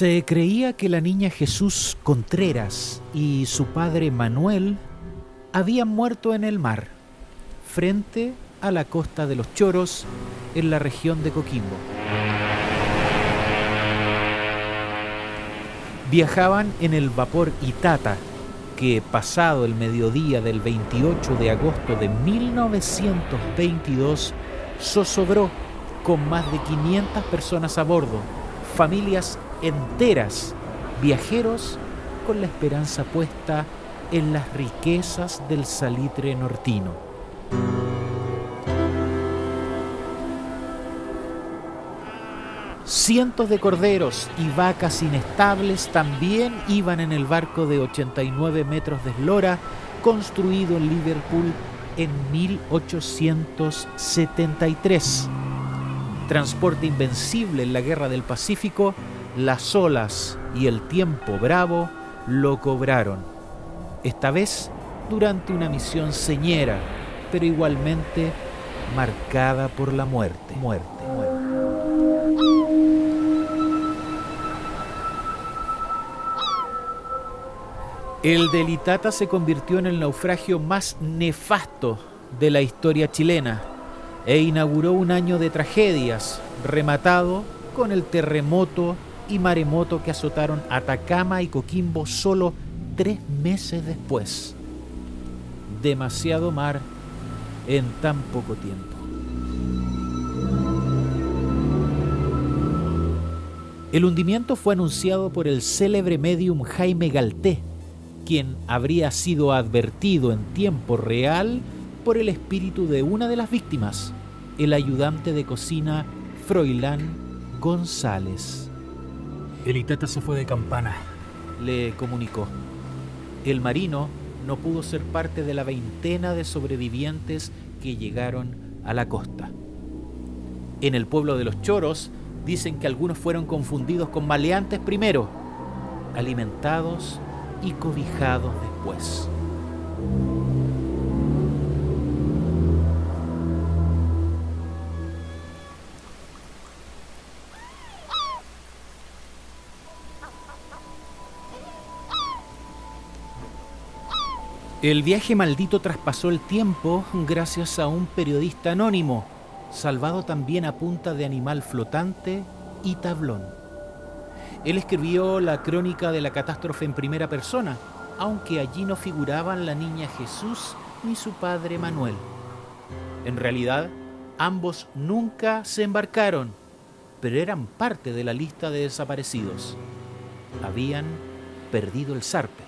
Se creía que la niña Jesús Contreras y su padre Manuel habían muerto en el mar, frente a la costa de los Choros, en la región de Coquimbo. Viajaban en el vapor Itata, que pasado el mediodía del 28 de agosto de 1922 zozobró con más de 500 personas a bordo, familias enteras, viajeros con la esperanza puesta en las riquezas del salitre nortino. Cientos de corderos y vacas inestables también iban en el barco de 89 metros de eslora, construido en Liverpool en 1873. Transporte invencible en la Guerra del Pacífico, las olas y el tiempo bravo lo cobraron. Esta vez durante una misión señera, pero igualmente marcada por la muerte. El del Itata se convirtió en el naufragio más nefasto de la historia chilena e inauguró un año de tragedias, rematado con el terremoto y maremoto que azotaron Atacama y Coquimbo solo 3 meses después. Demasiado mar en tan poco tiempo. El hundimiento fue anunciado por el célebre médium Jaime Galté, quien habría sido advertido en tiempo real por el espíritu de una de las víctimas, el ayudante de cocina Froilán González. El Itata se fue de campana, le comunicó. El marino no pudo ser parte de la veintena de sobrevivientes que llegaron a la costa. En el pueblo de los Choros dicen que algunos fueron confundidos con maleantes primero, alimentados y cobijados después. El viaje maldito traspasó el tiempo gracias a un periodista anónimo, salvado también a punta de animal flotante y tablón. Él escribió la crónica de la catástrofe en primera persona, aunque allí no figuraban la niña Jesús ni su padre Manuel. En realidad, ambos nunca se embarcaron, pero eran parte de la lista de desaparecidos. Habían perdido el zarpe.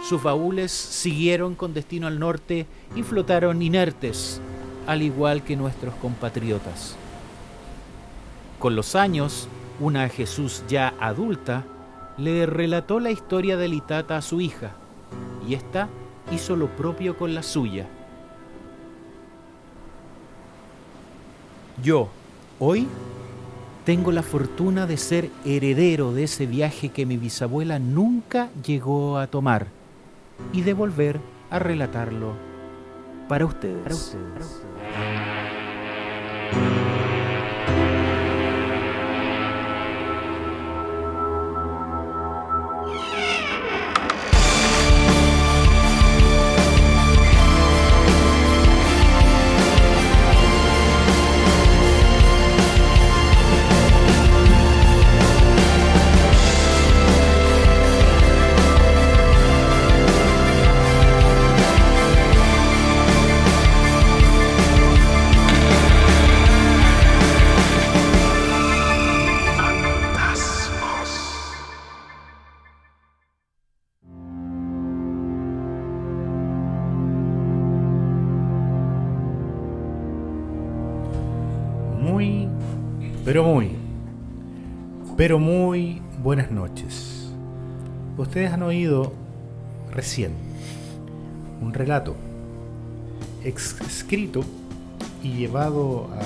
Sus baúles siguieron con destino al norte y flotaron inertes, al igual que nuestros compatriotas. Con los años, una Jesús ya adulta le relató la historia del Itata a su hija, y ésta hizo lo propio con la suya. Yo, hoy, tengo la fortuna de ser heredero de ese viaje que mi bisabuela nunca llegó a tomar y de volver a relatarlo para ustedes. Pero muy buenas noches. Ustedes han oído recién un relato escrito y llevado a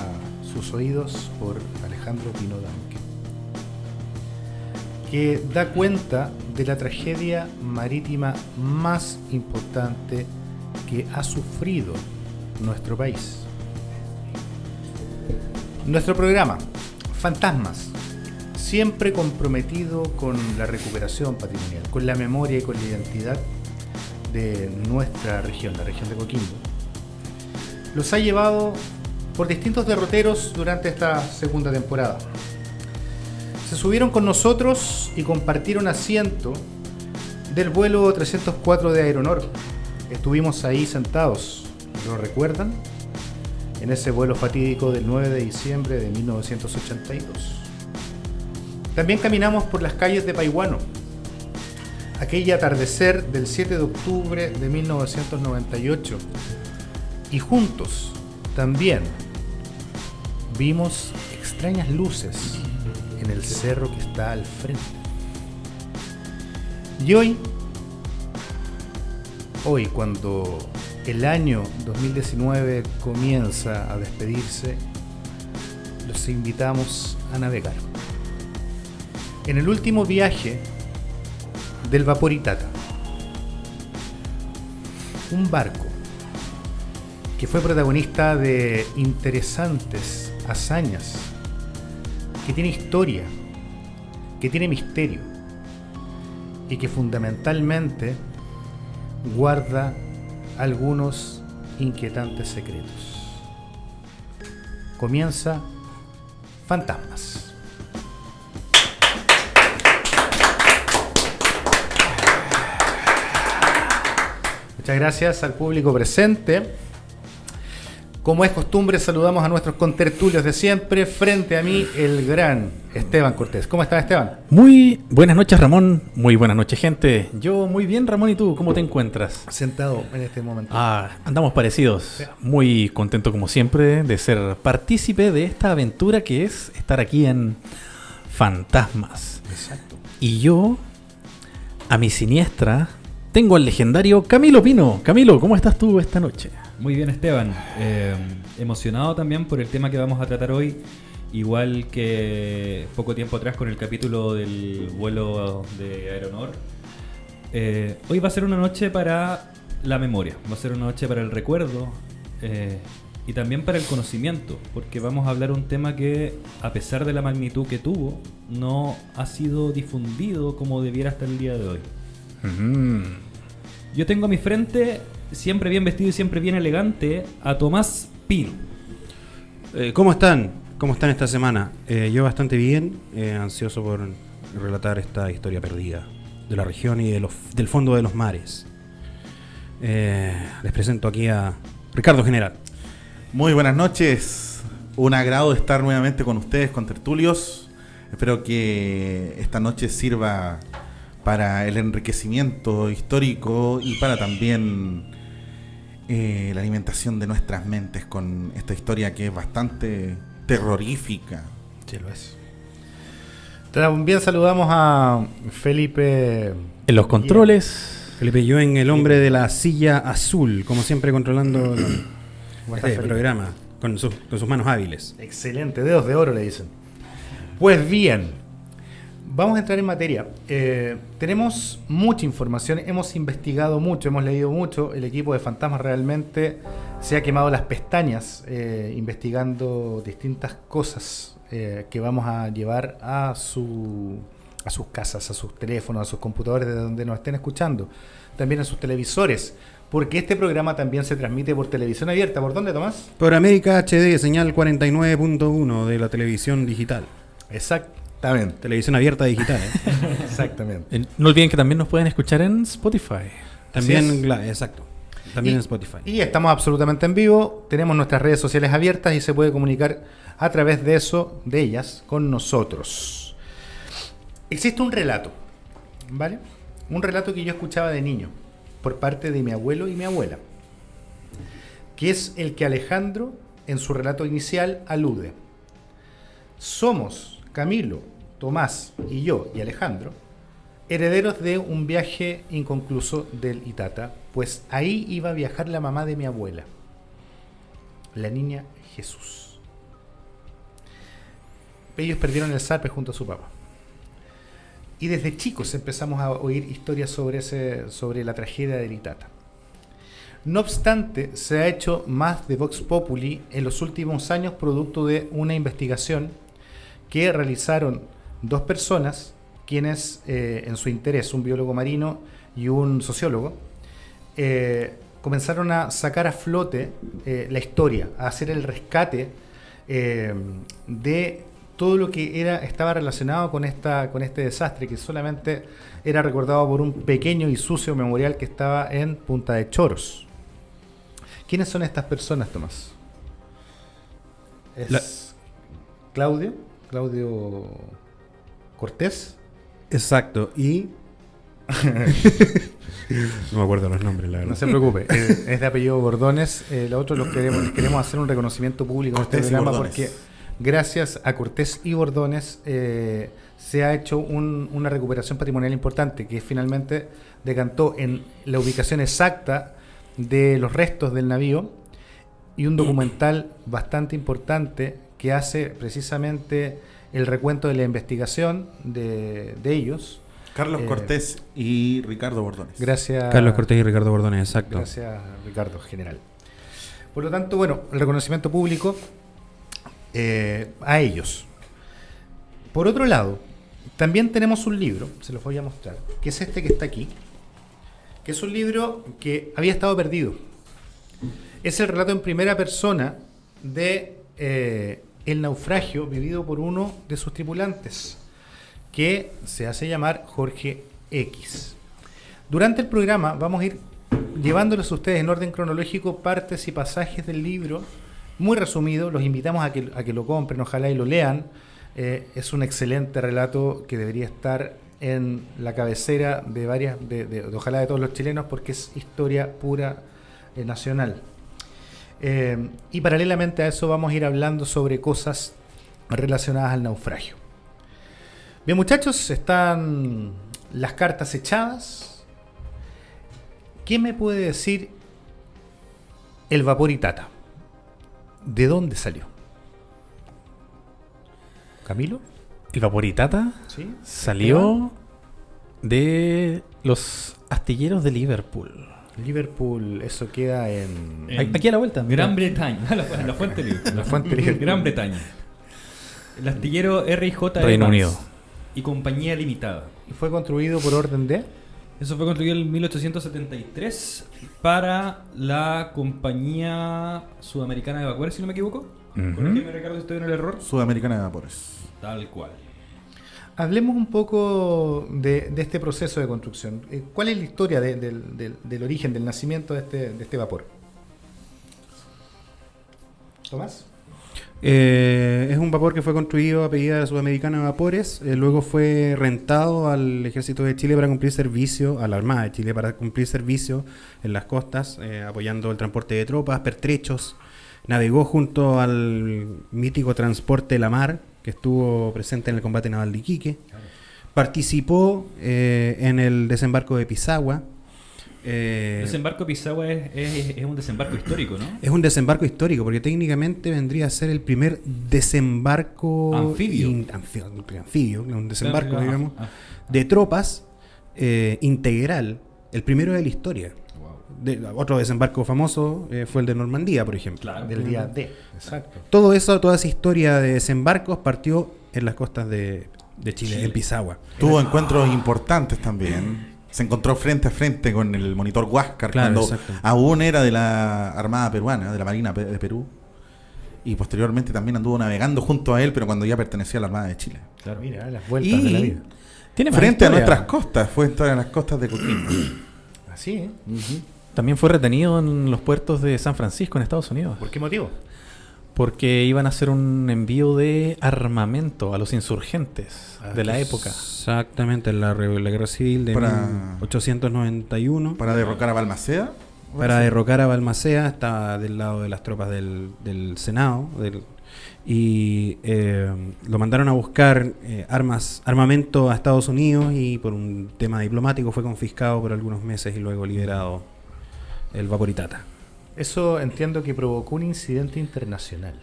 sus oídos por Alejandro Pino Danque, que da cuenta de la tragedia marítima más importante que ha sufrido nuestro país. Nuestro programa Fantasmas siempre comprometido con la recuperación patrimonial, con la memoria y con la identidad de nuestra región, la región de Coquimbo, los ha llevado por distintos derroteros durante esta segunda temporada. Se subieron con nosotros y compartieron asiento del vuelo 304 de Aeronor. Estuvimos ahí sentados, ¿lo recuerdan? En ese vuelo fatídico del 9 de diciembre de 1982. También caminamos por las calles de Paihuano, aquel atardecer del 7 de octubre de 1998, y juntos también vimos extrañas luces en el cerro que está al frente. Y hoy, cuando el año 2019 comienza a despedirse, los invitamos a navegar en el último viaje del vapor Itata, un barco que fue protagonista de interesantes hazañas, que tiene historia, que tiene misterio y que fundamentalmente guarda algunos inquietantes secretos. Comienza Fantasmas. Muchas gracias al público presente. Como es costumbre, saludamos a nuestros contertulios de siempre. Frente a mí, el gran Esteban Cortés. ¿Cómo estás, Esteban? Muy buenas noches, Ramón. Muy buenas noches, gente. Yo muy bien, Ramón. ¿Y tú? ¿Cómo te encuentras? Sentado en este momento. Andamos parecidos. Muy contento, como siempre, de ser partícipe de esta aventura que es estar aquí en Fantasmas. Exacto. Y yo, a mi siniestra, tengo al legendario Camilo Pino. Camilo, ¿cómo estás tú esta noche? Muy bien, Esteban. Emocionado también por el tema que vamos a tratar hoy. Igual que poco tiempo atrás con el capítulo del vuelo de Aeronor. Hoy va a ser una noche para la memoria. Va a ser una noche para el recuerdo. Y también para el conocimiento. Porque vamos a hablar un tema que, a pesar de la magnitud que tuvo, no ha sido difundido como debiera hasta el día de hoy. Yo tengo a mi frente, siempre bien vestido y siempre bien elegante, a Tomás Pino. ¿Cómo están? ¿Cómo están esta semana? Yo bastante bien, ansioso por relatar esta historia perdida de la región y del fondo de los mares. Les presento aquí a Ricardo General. Muy buenas noches, un agrado estar nuevamente con ustedes, con tertulios. Espero que esta noche sirva para el enriquecimiento histórico y para también la alimentación de nuestras mentes con esta historia que es bastante terrorífica. Sí, lo es. También saludamos a Felipe En los controles. Felipe Yuen, el hombre de la silla azul, como siempre controlando este programa con sus manos hábiles. Excelente, dedos de oro le dicen. Pues bien, vamos a entrar en materia. Tenemos mucha información, hemos investigado mucho, hemos leído mucho. El equipo de Fantasmas realmente se ha quemado las pestañas investigando distintas cosas que vamos a llevar a sus casas, a sus teléfonos, a sus computadores, de donde nos estén escuchando. También a sus televisores, porque este programa también se transmite por televisión abierta. ¿Por dónde, Tomás? Por América HD, señal 49.1 de la televisión digital. Exactamente. Televisión abierta digital. Exactamente. No olviden que también nos pueden escuchar en Spotify. También, exacto. También en Spotify. Y estamos absolutamente en vivo. Tenemos nuestras redes sociales abiertas y se puede comunicar a través de ellas, con nosotros. Existe un relato, ¿vale? Un relato que yo escuchaba de niño por parte de mi abuelo y mi abuela, que es el que Alejandro en su relato inicial alude. Somos Camilo, Tomás y yo y Alejandro herederos de un viaje inconcluso del Itata, pues ahí iba a viajar la mamá de mi abuela, la niña Jesús. Ellos perdieron el zarpe junto a su papá. Y desde chicos empezamos a oír historias sobre la tragedia del Itata. No obstante, se ha hecho más de Vox Populi en los últimos años, producto de una investigación que realizaron dos personas quienes, en su interés, un biólogo marino y un sociólogo, comenzaron a sacar a flote la historia, a hacer el rescate de todo lo que estaba relacionado con este desastre, que solamente era recordado por un pequeño y sucio memorial que estaba en Punta de Choros. ¿Quiénes son estas personas, Tomás? Es Claudio Cortés. Exacto, y... no me acuerdo los nombres, la verdad. No se preocupe, es de apellido Bordones. Lo otro queremos hacer un reconocimiento público en este Cortés y programa Bordones. porque gracias a Cortés y Bordones se ha hecho una recuperación patrimonial importante que finalmente decantó en la ubicación exacta de los restos del navío y un documental bastante importante que hace precisamente el recuento de la investigación de ellos. Carlos Cortés y Ricardo Bordones. Gracias. Carlos Cortés y Ricardo Bordones, exacto. Gracias, Ricardo, general. Por lo tanto, bueno, el reconocimiento público a ellos. Por otro lado, también tenemos un libro, se los voy a mostrar, que es este que está aquí, que es un libro que había estado perdido. Es el relato en primera persona de el naufragio vivido por uno de sus tripulantes, que se hace llamar Jorge X. Durante el programa vamos a ir llevándoles a ustedes en orden cronológico partes y pasajes del libro, muy resumido. Los invitamos a que lo compren, ojalá y lo lean. Es un excelente relato que debería estar en la cabecera de ojalá de todos los chilenos, porque es historia pura nacional. Y paralelamente a eso vamos a ir hablando sobre cosas relacionadas al naufragio. Bien, muchachos, están las cartas echadas. ¿Qué me puede decir el vapor Itata? ¿De dónde salió? ¿Camilo? El vapor Itata ¿Sí? salió de los astilleros de Liverpool. Liverpool, eso queda en Aquí a la vuelta. Gran Bretaña, la fuente libre. la fuente Liverpool. Gran Bretaña. El astillero R&J Reino Evans Unido. y Compañía Limitada. ¿Y fue construido por orden de? Eso fue construido en 1873 para la Compañía Sudamericana de Vapores, si no me equivoco. Ujú. Corrígeme, Ricardo, si estoy en el error. Sudamericana de Vapores. Tal cual. Hablemos un poco de este proceso de construcción. ¿Cuál es la historia del origen, del nacimiento de este vapor? ¿Tomás? Es un vapor que fue construido a pedida de la Sudamericana de Vapores, luego fue rentado al Ejército de Chile para cumplir servicio, a la Armada de Chile para cumplir servicio en las costas, apoyando el transporte de tropas, pertrechos. Navegó junto al mítico transporte La Mar, que estuvo presente en el combate naval de Iquique. Participó en el desembarco de Pisagua. El desembarco de Pisagua es un desembarco histórico, ¿no? Es un desembarco histórico, porque técnicamente vendría a ser el primer desembarco Anfibio. Anfibio, un desembarco, Claro, digamos, ah, de tropas integral, el primero de la historia. wow. Otro desembarco famoso fue el de Normandía, por ejemplo. Claro. Del día D. Exacto. Toda esa historia de desembarcos partió en las costas de Chile, en Pisagua. Tuvo encuentros importantes también. Se encontró frente a frente con el monitor Huáscar Claro, cuando exacto. aún era de la Armada Peruana, de la Marina de Perú. Y posteriormente también anduvo navegando junto a él, pero cuando ya pertenecía a la Armada de Chile. Claro. Mira, las vueltas de la vida. Tiene más Frente a historia. nuestras costas, fue a las costas de Coquimbo. Así, ¿eh? También fue retenido en los puertos de San Francisco, en Estados Unidos. ¿Por qué motivo? Porque iban a hacer un envío de armamento a los insurgentes de la época. Exactamente, en la guerra civil de Para- 1891. Para derrocar a Balmaceda. Para derrocar a Balmaceda, estaba del lado de las tropas del Senado. Y lo mandaron a buscar armamento a Estados Unidos, y por un tema diplomático fue confiscado por algunos meses y luego liberado el vapor Itata. Eso entiendo que provocó un incidente internacional.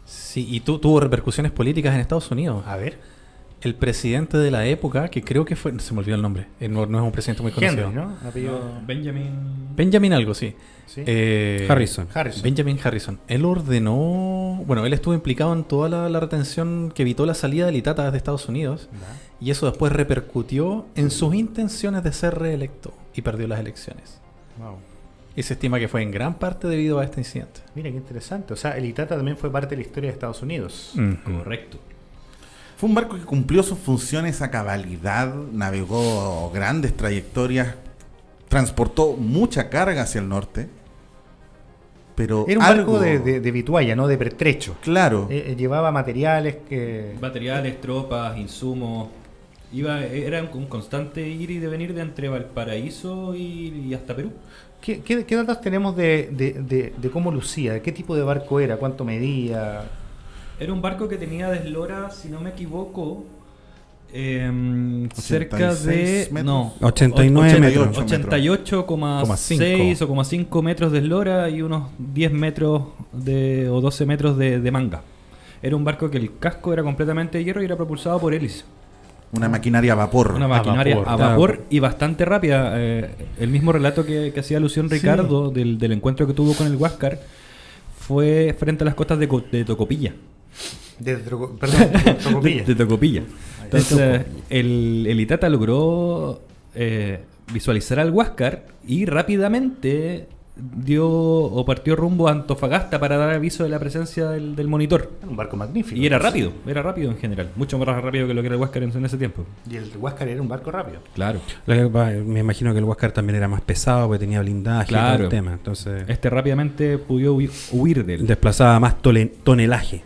Sí, y tuvo repercusiones políticas en Estados Unidos. A ver. el presidente de la época, que creo que fue, se me olvidó el nombre, no, no es un presidente muy conocido. Henry, ¿no? Apellido... Benjamin. Benjamin algo, sí. ¿Sí? Harrison. Benjamin Harrison. Él ordenó, bueno, él estuvo implicado en toda la retención que evitó la salida del Itata desde Estados Unidos, y eso después repercutió en sus intenciones de ser reelecto y perdió las elecciones. Wow. Y se estima que fue en gran parte debido a este incidente. Mira, qué interesante. O sea, el Itata también fue parte de la historia de Estados Unidos. Correcto. Fue un barco que cumplió sus funciones a cabalidad, navegó grandes trayectorias, transportó mucha carga hacia el norte. Pero Era un algo, barco de vitualla, no de pertrecho. claro, Llevaba materiales que... Materiales, tropas, insumos. Era un constante ir y devenir de entre Valparaíso y hasta Perú. ¿Qué datos tenemos de cómo lucía? ¿De qué tipo de barco era? ¿Cuánto medía? Era un barco que tenía de eslora, si no me equivoco, cerca de... 86 metros. No, 89 metros. 88,6 o 5 metros de eslora y unos 10 metros o 12 metros de manga. Era un barco que el casco era completamente de hierro y era propulsado por hélice. una maquinaria a vapor. Una maquinaria a vapor, vapor y bastante rápida. El mismo relato que hacía alusión Ricardo del encuentro que tuvo con el Huáscar fue frente a las costas de Tocopilla. Tocopilla. De Tocopilla. Entonces, el Itata logró visualizar al Huáscar y rápidamente partió rumbo a Antofagasta para dar aviso de la presencia del monitor. Un barco magnífico. Y era rápido en general, mucho más rápido que lo que era el Huáscar en ese tiempo. Y el Huáscar era un barco rápido. Claro. Me imagino que el Huáscar también era más pesado porque tenía blindaje y todo Claro. el tema. Entonces Rápidamente pudo huir de él. desplazaba más tonelaje.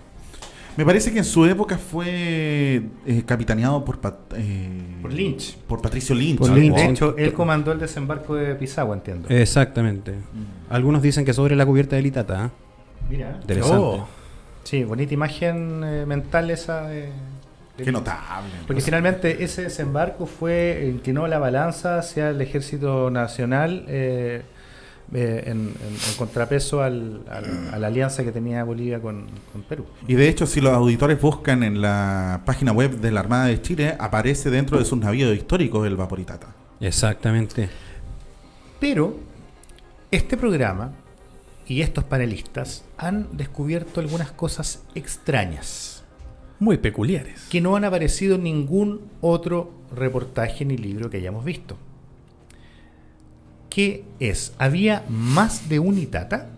Me parece que en su época fue capitaneado por Lynch. Por Patricio Lynch. Por ¿no? Lynch. De hecho, él comandó el desembarco de Pisagua, entiendo. Exactamente. Algunos dicen que sobre la cubierta del Itata. Mira. Interesante. Oh. Sí, bonita imagen mental esa. Qué notable. Porque finalmente ese desembarco inclinó la balanza hacia el ejército nacional en contrapeso a la alianza que tenía Bolivia con Perú. Y de hecho, si los auditores buscan en la página web de la Armada de Chile, aparece dentro de sus navíos históricos el Vapor Itata. Exactamente. Pero este programa y estos panelistas han descubierto algunas cosas extrañas Muy peculiares. que no han aparecido en ningún otro reportaje ni libro que hayamos visto. ¿Qué es? ¿Había más de un Itata?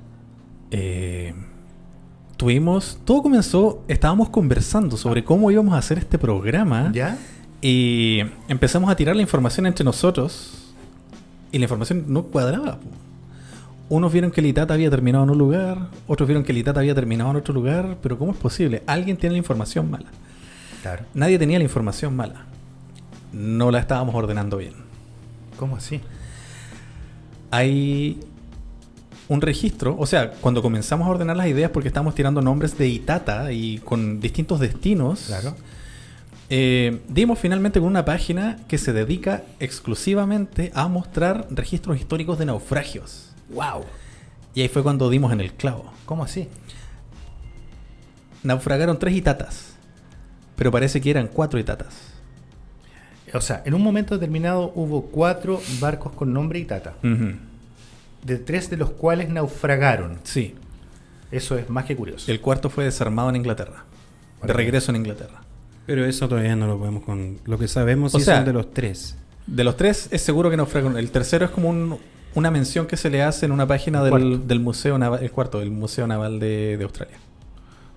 Todo comenzó, estábamos conversando sobre cómo íbamos a hacer este programa. ¿Ya? Y empezamos a tirar la información entre nosotros y la información no cuadraba. Po. Unos vieron que el Itata había terminado en un lugar, otros vieron que el Itata había terminado en otro lugar, pero ¿cómo es posible? Alguien tiene la información mala. Claro. Nadie tenía la información mala. No la estábamos ordenando bien. ¿Cómo así? Hay un registro, o sea, cuando comenzamos a ordenar las ideas porque estábamos tirando nombres de Itata y con distintos destinos, Claro. dimos finalmente con una página que se dedica exclusivamente a mostrar registros históricos de naufragios. ¡Wow! Y ahí fue cuando dimos en el clavo. ¿Cómo así? Naufragaron 3 Itatas, pero parece que eran 4 Itatas. O sea, en un momento determinado hubo 4 barcos con nombre Itata, de 3 de los cuales naufragaron. Sí, Eso es más que curioso. el cuarto fue desarmado en Inglaterra, de regreso en Inglaterra. Pero eso todavía no lo podemos con lo que sabemos O sí sea, son de los 3. De los 3 es seguro que naufragaron. El tercero es como una mención que se le hace en una página El cuarto. del Museo Naval, el cuarto, del Museo Naval de Australia.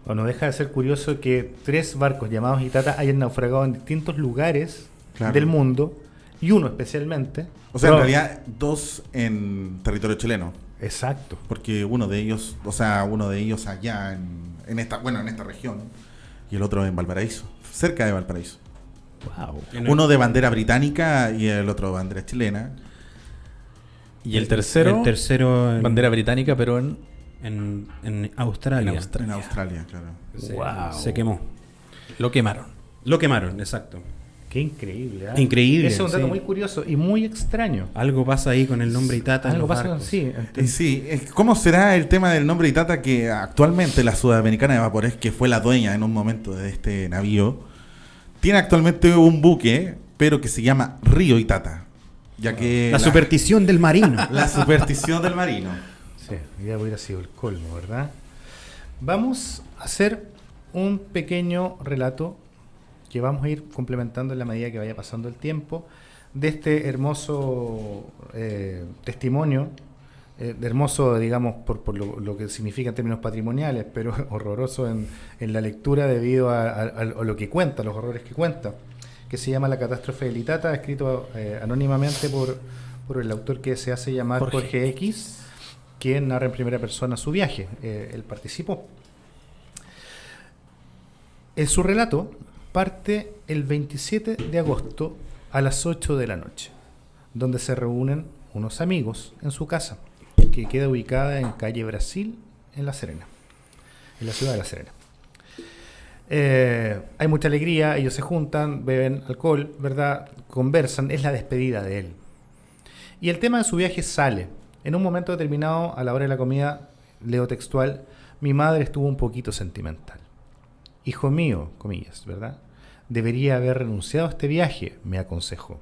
O no deja de ser curioso que 3 barcos llamados Itata hayan naufragado en distintos lugares Claro. del mundo, y uno especialmente. O sea, en Pero- realidad 2 en territorio chileno. Exacto. Porque uno de ellos allá en esta región y el otro en Valparaíso, cerca de Valparaíso. Wow. Uno de bandera británica y el otro bandera chilena. Y el tercero, bandera británica, pero en Australia. En Australia. En Australia, claro. Wow. Se quemó. lo quemaron. Lo quemaron, exacto. Qué increíble. ¿eh? Increíble, Ese es un dato sí. muy curioso y muy extraño. Algo pasa ahí con el nombre Itata. en Algo los pasa barcos. sí. Sí, ¿cómo será el tema del nombre Itata que actualmente la Sudamericana de Vapores, que fue la dueña en un momento de este navío, tiene actualmente un buque, pero que se llama Río Itata, ya que La superstición del marino. la superstición del marino. Sí, ya hubiera sido el colmo, ¿verdad? Vamos a hacer un pequeño relato que vamos a ir complementando en la medida que vaya pasando el tiempo de este hermoso testimonio, hermoso, digamos, por lo que significa en términos patrimoniales, pero horroroso en la lectura debido a lo que cuenta, los horrores que cuenta, que se llama La catástrofe del Itata, escrito anónimamente por el autor que se hace llamar Jorge X, quien narra en primera persona su viaje. Él participó. Su relato parte el 27 de agosto a las 8 de la noche, donde se reúnen unos amigos en su casa, que queda ubicada en calle Brasil, en La Serena, en la ciudad de La Serena. Hay mucha alegría, ellos se juntan, beben alcohol, ¿verdad? Conversan, es la despedida de él. Y el tema de su viaje sale. En un momento determinado, a la hora de la comida, leo textual: mi madre estuvo un poquito sentimental. Hijo mío, comillas, ¿verdad? Debería haber renunciado a este viaje, me aconsejó.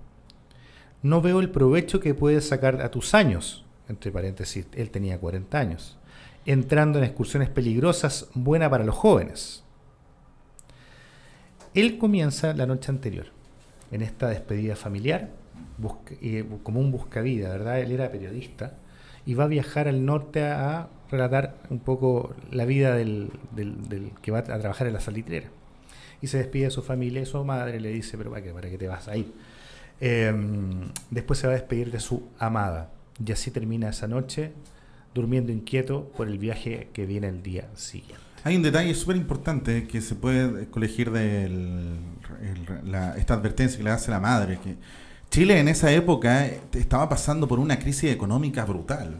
No veo el provecho que puedes sacar a tus años, entre paréntesis, él tenía 40 años, entrando en excursiones peligrosas, buena para los jóvenes. Él comienza la noche anterior, en esta despedida familiar, como un buscavida, ¿verdad? Él era periodista y va a viajar al norte a relatar un poco la vida del que va a trabajar en la salitrera. Y se despide de su familia y su madre le dice: pero ¿para qué te vas a ir? Después se va a despedir de su amada. Y así termina esa noche, durmiendo inquieto por el viaje que viene el día siguiente. Hay un detalle súper importante que se puede colegir de esta advertencia que le hace la madre, que Chile en esa época estaba pasando por una crisis económica brutal.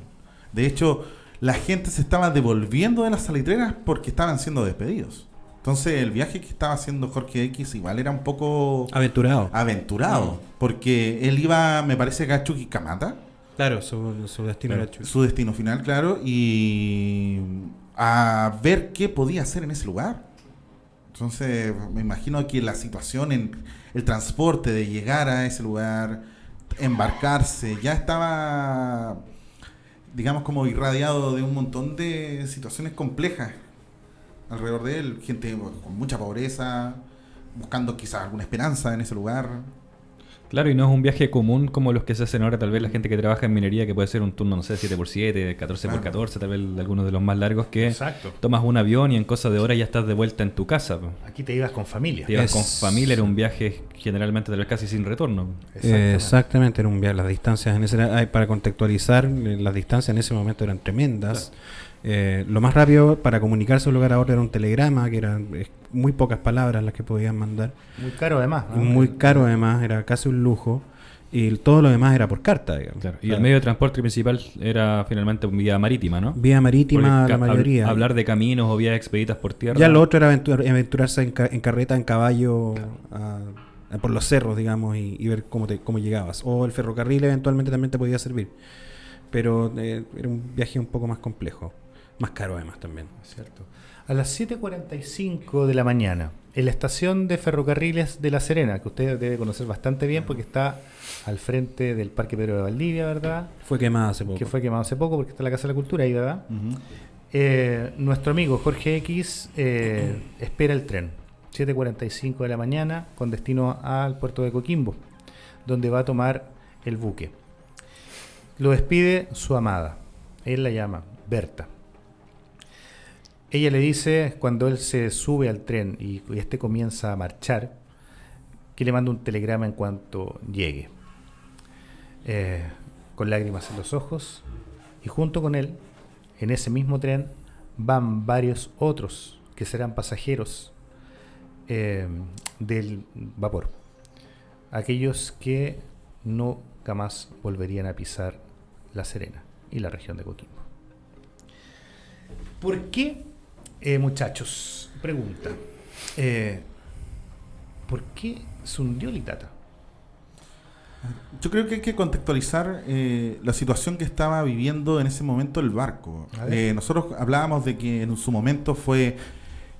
De hecho, la gente se estaba devolviendo de las salitreras porque estaban siendo despedidos. Entonces el viaje que estaba haciendo Jorge X igual era un poco aventurado, porque él iba, me parece, a Chuquicamata. Claro, su destino era Chuquicamata. Su destino final, claro, y a ver qué podía hacer en ese lugar. Entonces me imagino que la situación en el transporte de llegar a ese lugar, embarcarse, ya estaba, digamos, como irradiado de un montón de situaciones complejas alrededor de él, gente con mucha pobreza, buscando quizás alguna esperanza en ese lugar. Claro, y no es un viaje común como los que se hacen ahora, tal vez la gente que trabaja en minería, que puede ser un turno, no sé, 7x7, 14x14, tal vez algunos de los más largos, que Exacto. Tomas un avión y en cosa de horas ya estás de vuelta en tu casa. Aquí te ibas con familia. Te ibas con familia, era un viaje generalmente tal vez casi sin retorno. Exactamente, era un viaje. Las distancias en ese, para contextualizar, las distancias en ese momento eran tremendas. Claro. Lo más rápido para comunicarse de un lugar a otro era un telegrama, que eran muy pocas palabras las que podían mandar. Muy caro además, ¿no? Muy caro además, era casi un lujo. Y todo lo demás era por carta, digamos. Claro. Y el medio de transporte principal era finalmente vía marítima, ¿no? Vía marítima, la mayoría. Hablar de caminos o vías expeditas por tierra. Ya lo otro era aventurarse en carreta, en caballo, claro, por los cerros, digamos, y ver cómo llegabas. O el ferrocarril eventualmente también te podía servir. Pero era un viaje un poco más complejo. Más caro además también. Cierto. A las 7:45 de la mañana, en la estación de ferrocarriles de La Serena, que usted debe conocer bastante bien porque está al frente del Parque Pedro de Valdivia, ¿verdad? Fue quemada hace poco. Que fue quemado hace poco porque está la Casa de la Cultura ahí, ¿verdad? Uh-huh. Nuestro amigo Jorge X espera el tren, 7:45 de la mañana, con destino al puerto de Coquimbo, donde va a tomar el buque. Lo despide su amada. Él la llama Berta. Ella le dice, cuando él se sube al tren y este comienza a marchar, que le manda un telegrama en cuanto llegue. Con lágrimas en los ojos, y junto con él, en ese mismo tren, van varios otros que serán pasajeros del vapor. Aquellos que nunca más volverían a pisar La Serena y la región de Coquimbo. ¿Por qué, muchachos? Pregunta. ¿Por qué se hundió el Itata? Yo creo que hay que contextualizar la situación que estaba viviendo en ese momento el barco. Nosotros hablábamos de que en su momento fue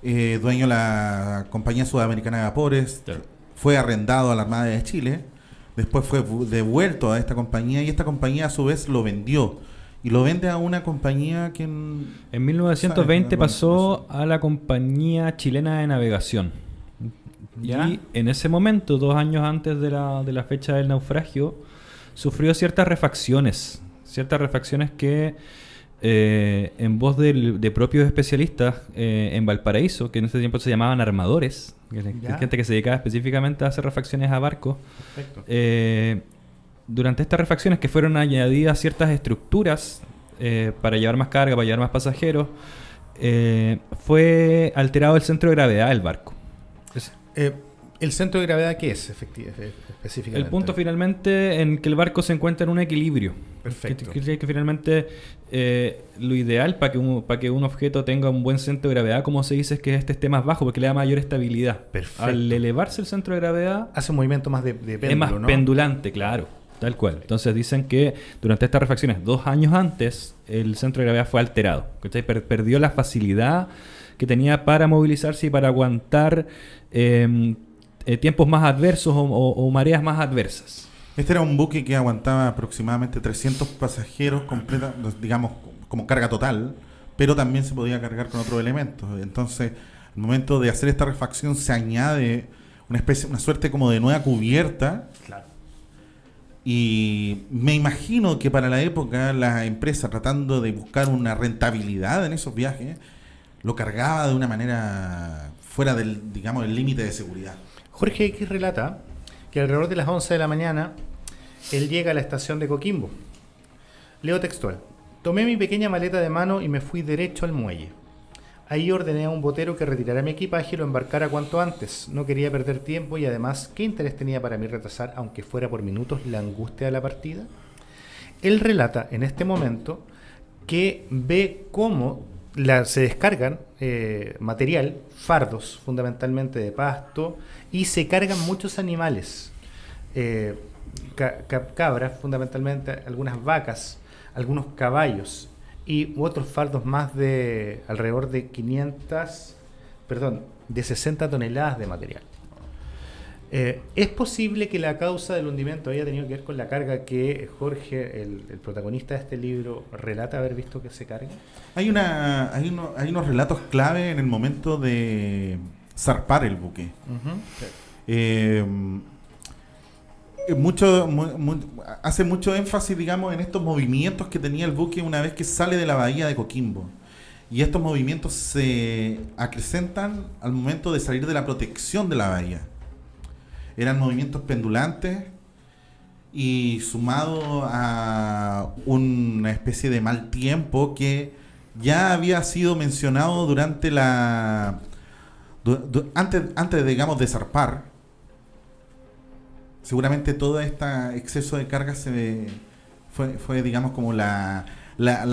dueño de la Compañía Sudamericana de Vapores, claro, fue arrendado a la Armada de Chile, después fue devuelto a esta compañía y esta compañía a su vez lo vendió. Y lo vende a una compañía que... En 1920 pasó a la Compañía Chilena de Navegación. ¿Ya? Y en ese momento, 2 años antes de la fecha del naufragio, sufrió ciertas refacciones que, en voz de propios especialistas en Valparaíso, que en ese tiempo se llamaban armadores, gente que se dedicaba específicamente a hacer refacciones a barcos. Perfecto. Durante estas refacciones que fueron añadidas ciertas estructuras para llevar más carga, para llevar más pasajeros, fue alterado el centro de gravedad del barco. ¿El centro de gravedad qué es específicamente? El punto finalmente en que el barco se encuentra en un equilibrio. Perfecto. Que finalmente lo ideal para que un objeto tenga un buen centro de gravedad, como se dice, es que este esté más bajo porque le da mayor estabilidad. Perfecto. Al elevarse el centro de gravedad, Hace un movimiento más de péndulo, es más ¿no? pendulante, claro. Tal cual. Entonces dicen que durante estas refacciones, 2 años antes, el centro de gravedad fue alterado. ¿Cachai? Perdió la facilidad que tenía para movilizarse y para aguantar tiempos más adversos o mareas más adversas. Este era un buque que aguantaba aproximadamente 300 pasajeros, digamos, como carga total, pero también se podía cargar con otros elementos. Entonces, al momento de hacer esta refacción se añade una suerte como de nueva cubierta. Claro. Y me imagino que para la época la empresa, tratando de buscar una rentabilidad en esos viajes, lo cargaba de una manera fuera del, digamos, el límite de seguridad. Jorge X relata que alrededor de las 11 de la mañana él llega a la estación de Coquimbo. Leo textual: tomé mi pequeña maleta de mano y me fui derecho al muelle. Ahí ordené a un botero que retirara mi equipaje y lo embarcara cuanto antes. No quería perder tiempo y además, ¿qué interés tenía para mí retrasar, aunque fuera por minutos, la angustia de la partida? Él relata en este momento que ve cómo se descargan material, fardos fundamentalmente de pasto, y se cargan muchos animales, cabras fundamentalmente, algunas vacas, algunos caballos y otros fardos más de alrededor de 60 toneladas de material. ¿Es posible que la causa del hundimiento haya tenido que ver con la carga que Jorge, el protagonista de este libro, relata haber visto que se carga? Hay unos relatos clave en el momento de zarpar el buque. Hace mucho énfasis, digamos, en estos movimientos que tenía el buque una vez que sale de la bahía de Coquimbo. Y estos movimientos se acrecentan al momento de salir de la protección de la bahía. Eran movimientos pendulantes y sumado a una especie de mal tiempo que ya había sido mencionado durante antes, digamos, de zarpar. Seguramente todo este exceso de carga fue, digamos, como la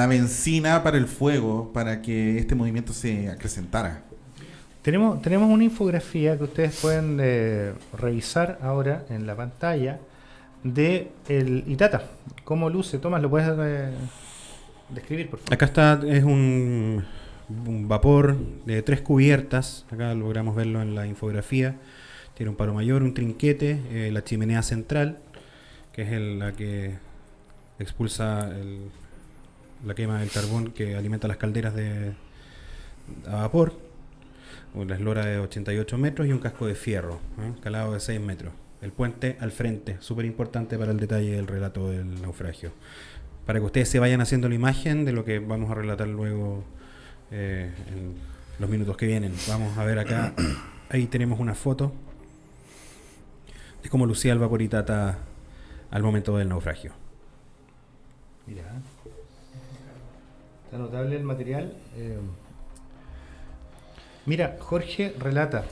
benzina para el fuego, para que este movimiento se acrecentara. Tenemos una infografía que ustedes pueden revisar ahora en la pantalla de el Itata. ¿Cómo luce? Tomás, ¿lo puedes describir, por favor? Acá está, es un vapor de 3 cubiertas. Acá logramos verlo en la infografía. Tiene un palo mayor, un trinquete, la chimenea central, que es la que expulsa la quema del carbón que alimenta las calderas a vapor. Una eslora de 88 metros y un casco de fierro, calado de 6 metros. El puente al frente, súper importante para el detalle del relato del naufragio. Para que ustedes se vayan haciendo la imagen de lo que vamos a relatar luego en los minutos que vienen. Vamos a ver acá, ahí tenemos una foto de cómo lucía el vapor Itata al momento del naufragio. Mira, está notable el material. Mira, Jorge relata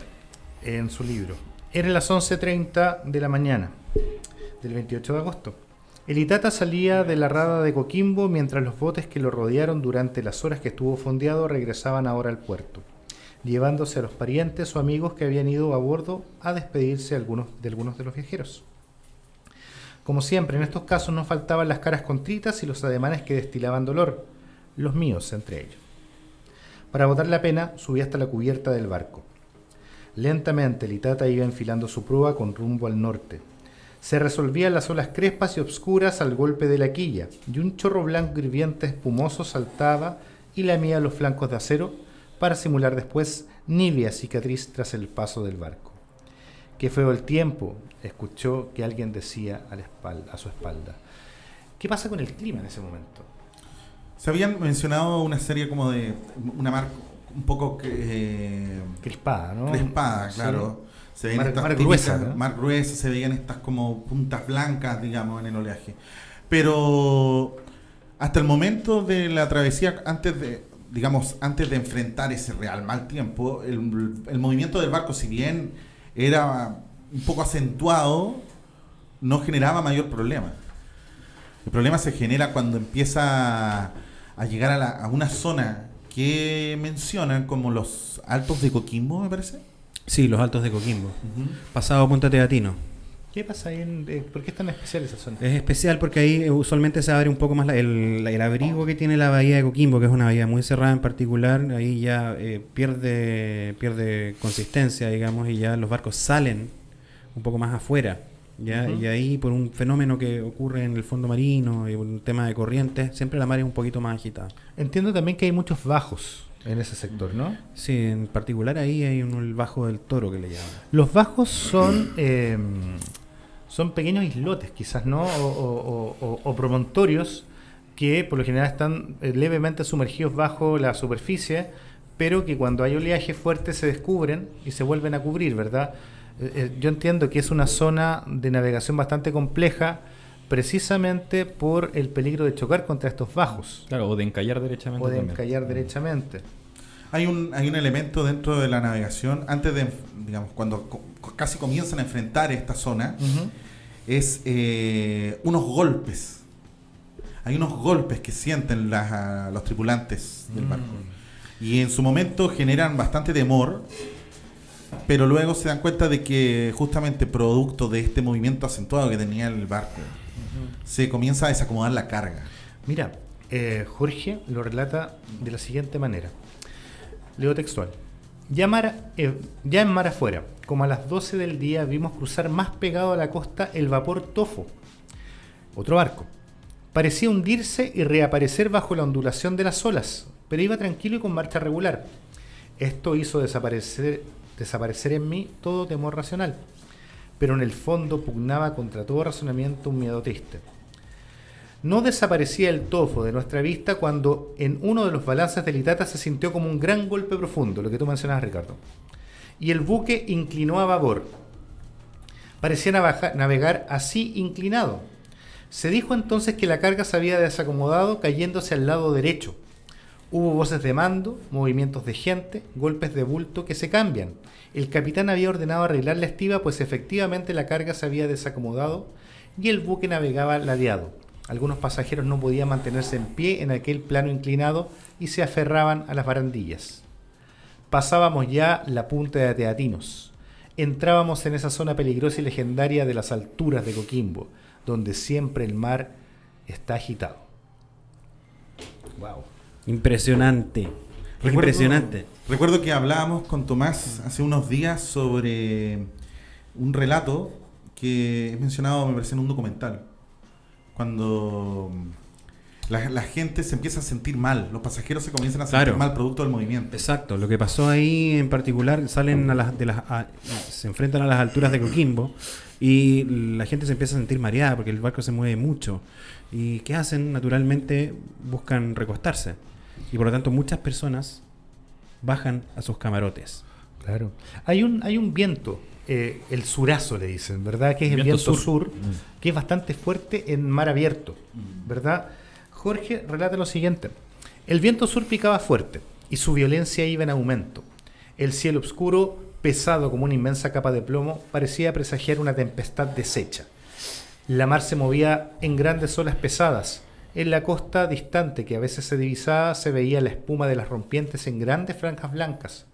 en su libro: eran las 11:30 de la mañana del 28 de agosto. El Itata salía de la rada de Coquimbo mientras los botes que lo rodearon durante las horas que estuvo fondeado regresaban ahora al puerto, llevándose a los parientes o amigos que habían ido a bordo a despedirse de algunos de los viajeros. Como siempre, en estos casos no faltaban las caras contritas y los ademanes que destilaban dolor, los míos entre ellos. Para botar la pena, subí hasta la cubierta del barco. Lentamente el Itata iba enfilando su proa con rumbo al norte. Se resolvían las olas crespas y obscuras al golpe de la quilla, y un chorro blanco hirviente espumoso saltaba y lamía los flancos de acero para simular después nívea cicatriz tras el paso del barco. «Qué feo el tiempo», escuchó que alguien decía a su espalda. ¿Qué pasa con el clima en ese momento? Se habían mencionado una serie como de una mar un poco Crispada, ¿no? crespada, claro. Sí. Se veían estas mar típicas, gruesa, ¿no? mar gruesa, se veían estas como puntas blancas, digamos, en el oleaje. Pero hasta el momento de la travesía, antes de enfrentar ese real mal tiempo, el movimiento del barco, si bien era un poco acentuado, no generaba mayor problema. El problema se genera cuando empieza a llegar a una zona que mencionan como los Altos de Coquimbo, me parece. Sí, los Altos de Coquimbo. Pasado Punta Teatino. ¿Qué pasa ahí? ¿Por qué es tan especial esa zona? Es especial porque ahí usualmente se abre un poco más el abrigo que tiene la bahía de Coquimbo, que es una bahía muy cerrada en particular. Ahí ya pierde consistencia, digamos, y ya los barcos salen un poco más afuera. ¿Ya? Y ahí, por un fenómeno que ocurre en el fondo marino y un tema de corrientes, siempre la mar es un poquito más agitada. Entiendo también que hay muchos bajos en ese sector, ¿no? Sí, en particular ahí hay el Bajo del Toro que le llaman. Los bajos son pequeños islotes, quizás, ¿no? O promontorios que por lo general están levemente sumergidos bajo la superficie, pero que cuando hay oleaje fuerte se descubren y se vuelven a cubrir, ¿verdad? Yo entiendo que es una zona de navegación bastante compleja, precisamente por el peligro de chocar contra estos bajos. Claro, o de encallar derechamente. Derechamente. Hay un elemento dentro de la navegación, antes de, digamos, cuando casi comienzan a enfrentar esta zona, es unos golpes. Hay unos golpes que sienten los tripulantes del barco. Y en su momento generan bastante temor, pero luego se dan cuenta de que justamente producto de este movimiento acentuado que tenía el barco, se comienza a desacomodar la carga. Mira, Jorge lo relata de la siguiente manera. Leo textual. Ya en mar afuera, como a las 12 del día, vimos cruzar más pegado a la costa el vapor Tofo, otro barco. Parecía hundirse y reaparecer bajo la ondulación de las olas, pero iba tranquilo y con marcha regular. Esto hizo desaparecer en mí todo temor racional, pero en el fondo pugnaba contra todo razonamiento un miedo triste. No desaparecía el Tofo de nuestra vista cuando en uno de los balances del Itata se sintió como un gran golpe profundo, lo que tú mencionabas, Ricardo, y el buque inclinó a babor. Parecía navegar así inclinado. Se dijo entonces que la carga se había desacomodado cayéndose al lado derecho. Hubo voces de mando, movimientos de gente, golpes de bulto que se cambian. El capitán había ordenado arreglar la estiba, pues efectivamente la carga se había desacomodado y el buque navegaba ladeado. Algunos pasajeros no podían mantenerse en pie en aquel plano inclinado y se aferraban a las barandillas. Pasábamos ya la punta de Teatinos. Entrábamos en esa zona peligrosa y legendaria de las alturas de Coquimbo, donde siempre el mar está agitado. Wow. Impresionante. Impresionante. Recuerdo que hablábamos con Tomás hace unos días sobre un relato que es mencionado, me parece, en un documental. Cuando la gente se empieza a sentir mal, los pasajeros se comienzan a sentir mal producto del movimiento. Exacto, lo que pasó ahí en particular, salen se enfrentan a las alturas de Coquimbo y la gente se empieza a sentir mareada porque el barco se mueve mucho. ¿Y qué hacen? Naturalmente buscan recostarse. Y por lo tanto muchas personas bajan a sus camarotes. Claro. Hay un viento, el surazo le dicen, ¿verdad? Que es el viento sur, que es bastante fuerte en mar abierto, ¿verdad? Jorge relata lo siguiente. El viento sur picaba fuerte y su violencia iba en aumento. El cielo oscuro, pesado como una inmensa capa de plomo, parecía presagiar una tempestad deshecha. La mar se movía en grandes olas pesadas. En la costa distante que a veces se divisaba se veía la espuma de las rompientes en grandes franjas blancas.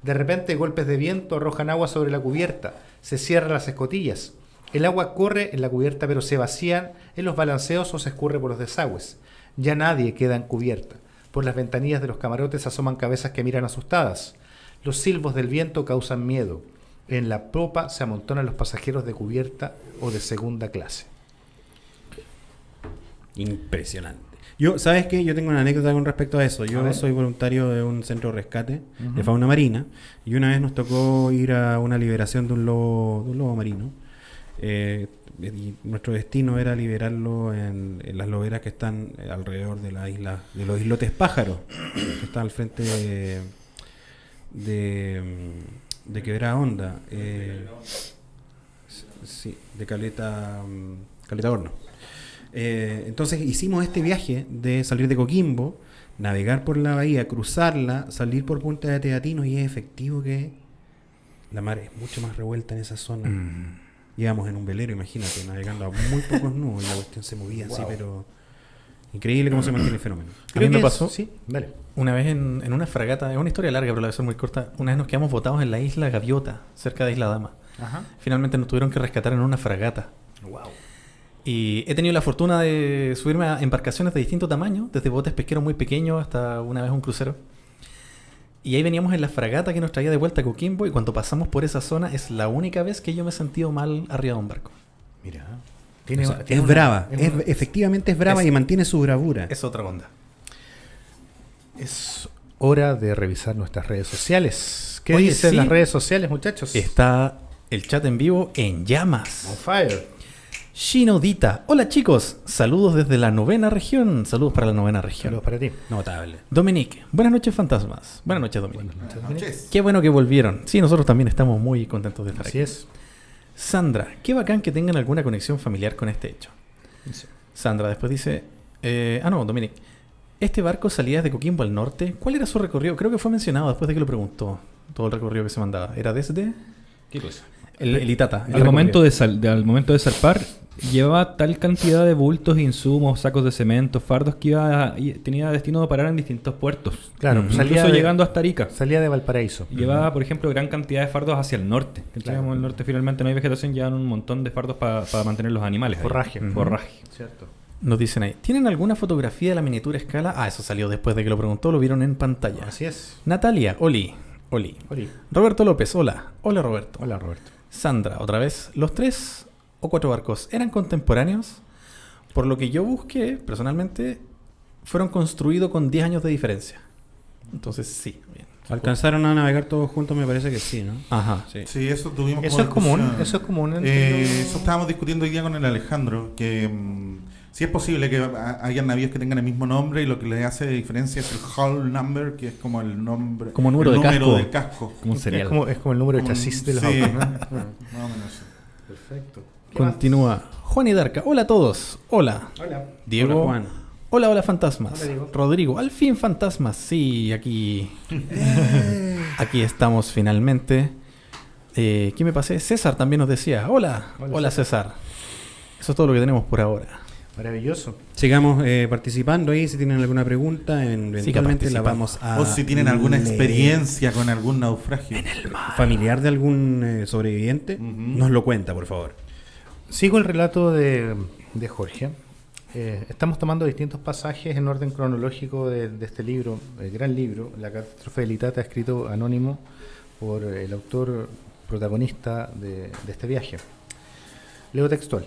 De repente golpes de viento arrojan agua sobre la cubierta, se cierran las escotillas. El agua corre en la cubierta pero se vacían en los balanceos o se escurre por los desagües. Ya nadie queda en cubierta. Por las ventanillas de los camarotes asoman cabezas que miran asustadas. Los silbos del viento causan miedo. En la popa se amontonan los pasajeros de cubierta o de segunda clase. Impresionante. ¿Sabes qué? Yo tengo una anécdota con respecto a eso. Yo soy voluntario de un centro de rescate de fauna marina y una vez nos tocó ir a una liberación de un lobo marino. Y nuestro destino era liberarlo en las loberas que están alrededor de la isla, de los islotes Pájaros, que está al frente de Quebrada Honda, sí, de Caleta Horno. Entonces hicimos este viaje de salir de Coquimbo, navegar por la bahía, cruzarla, salir por Punta de Teatinos, y es efectivo que la mar es mucho más revuelta en esa zona. Íbamos en un velero, imagínate, navegando a muy pocos nudos y la cuestión se movía así, pero increíble cómo se mantiene el fenómeno. A mí me pasó Sí, dale. una vez en una fragata, es una historia larga, pero la versión muy corta. Una vez nos quedamos botados en la isla Gaviota, cerca de Isla Dama. Ajá. Finalmente nos tuvieron que rescatar en una fragata. Wow. Y he tenido la fortuna de subirme a embarcaciones de distinto tamaño, desde botes pesqueros muy pequeños hasta una vez un crucero. Y ahí veníamos en la fragata que nos traía de vuelta a Coquimbo, y cuando pasamos por esa zona es la única vez que yo me he sentido mal arriba de un barco. Mira. Es brava, efectivamente es brava y mantiene su bravura. Es otra onda. Es hora de revisar nuestras redes sociales. ¿Qué Oye, dicen sí. las redes sociales, muchachos? Está el chat en vivo en llamas. On fire. Shinodita. Hola chicos, saludos desde la 9ª región. Saludos para la 9ª región. Saludos para ti. Notable. Dominique. Buenas noches, fantasmas. Buenas noches, Dominique. Buenas noches. Qué bueno que volvieron. Sí, nosotros también estamos muy contentos de estar Así aquí. es. Sandra, qué bacán que tengan alguna conexión familiar con este hecho. Sí. Sandra después dice... no, Dominic. Este barco salía desde Coquimbo al norte. ¿Cuál era su recorrido? Creo que fue mencionado después de que lo preguntó. Todo el recorrido que se mandaba. ¿Era desde...? ¿Qué cosa? El Itata. Al momento de momento de zarpar, llevaba tal cantidad de bultos, insumos, sacos de cemento, fardos que tenía destino de parar en distintos puertos. Claro, Incluso llegando hasta Arica. Salía de Valparaíso. Llevaba, por ejemplo, gran cantidad de fardos hacia el norte. Claro. Como el norte finalmente no hay vegetación, llevan un montón de fardos para mantener los animales ahí. Forraje. Forraje. Cierto. Nos dicen ahí. ¿Tienen alguna fotografía de la miniatura escala? Ah, eso salió después de que lo preguntó. Lo vieron en pantalla. Así es. Natalia, Oli. Oli. Roberto López, hola. Hola, Roberto. Hola, Roberto. Sandra, otra vez. ¿Los 3 o 4 barcos eran contemporáneos? Por lo que yo busqué, personalmente, fueron construidos con 10 años de diferencia. Entonces, sí. Bien. ¿Alcanzaron a navegar todos juntos? Me parece que sí, ¿no? Ajá. Sí. Sí, eso tuvimos Eso como es común. discusión. Eso es común. entre los- Eso estábamos discutiendo hoy día con el Alejandro, que si es posible que haya navíos que tengan el mismo nombre y lo que le hace diferencia es el hull number, que es como el nombre, Como número el de casco. del casco. Como un Es cereal. como el número de chasis de los Sí. autos, ¿no? Más o menos. Perfecto. Continúa. Juan y Darka. Hola a todos. Hola. Hola. Diego. Hola, Juan. Hola, fantasmas. Hola, Diego. Rodrigo. Al fin, fantasmas. Sí, aquí. Aquí estamos finalmente. ¿Qué me pasé? César también nos decía. Hola. Hola, Hola, César. Eso es todo lo que tenemos por ahora. Maravilloso. Sigamos participando ahí. Si tienen alguna pregunta, eventualmente la vamos a... O si tienen alguna leer. experiencia con algún naufragio. Familiar de algún sobreviviente, Ujú. nos lo cuenta, por favor. Sigo el relato de Jorge. Estamos tomando distintos pasajes en orden cronológico de este libro, el gran libro, La catástrofe del Itata, escrito anónimo por el autor protagonista de este viaje. Leo textual.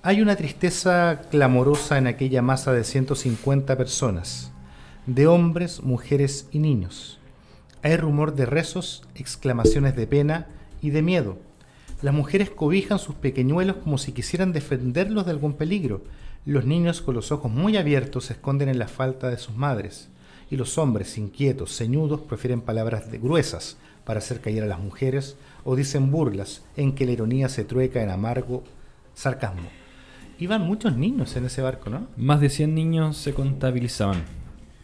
Hay una tristeza clamorosa en aquella masa de 150 personas, de hombres, mujeres y niños. Hay rumor de rezos, exclamaciones de pena y de miedo. Las mujeres cobijan sus pequeñuelos como si quisieran defenderlos de algún peligro. Los niños con los ojos muy abiertos se esconden en la falda de sus madres. Y los hombres, inquietos, ceñudos, prefieren palabras gruesas para hacer callar a las mujeres o dicen burlas en que la ironía se trueca en amargo sarcasmo. Iban muchos niños en ese barco, ¿no? Más de 100 niños se contabilizaban.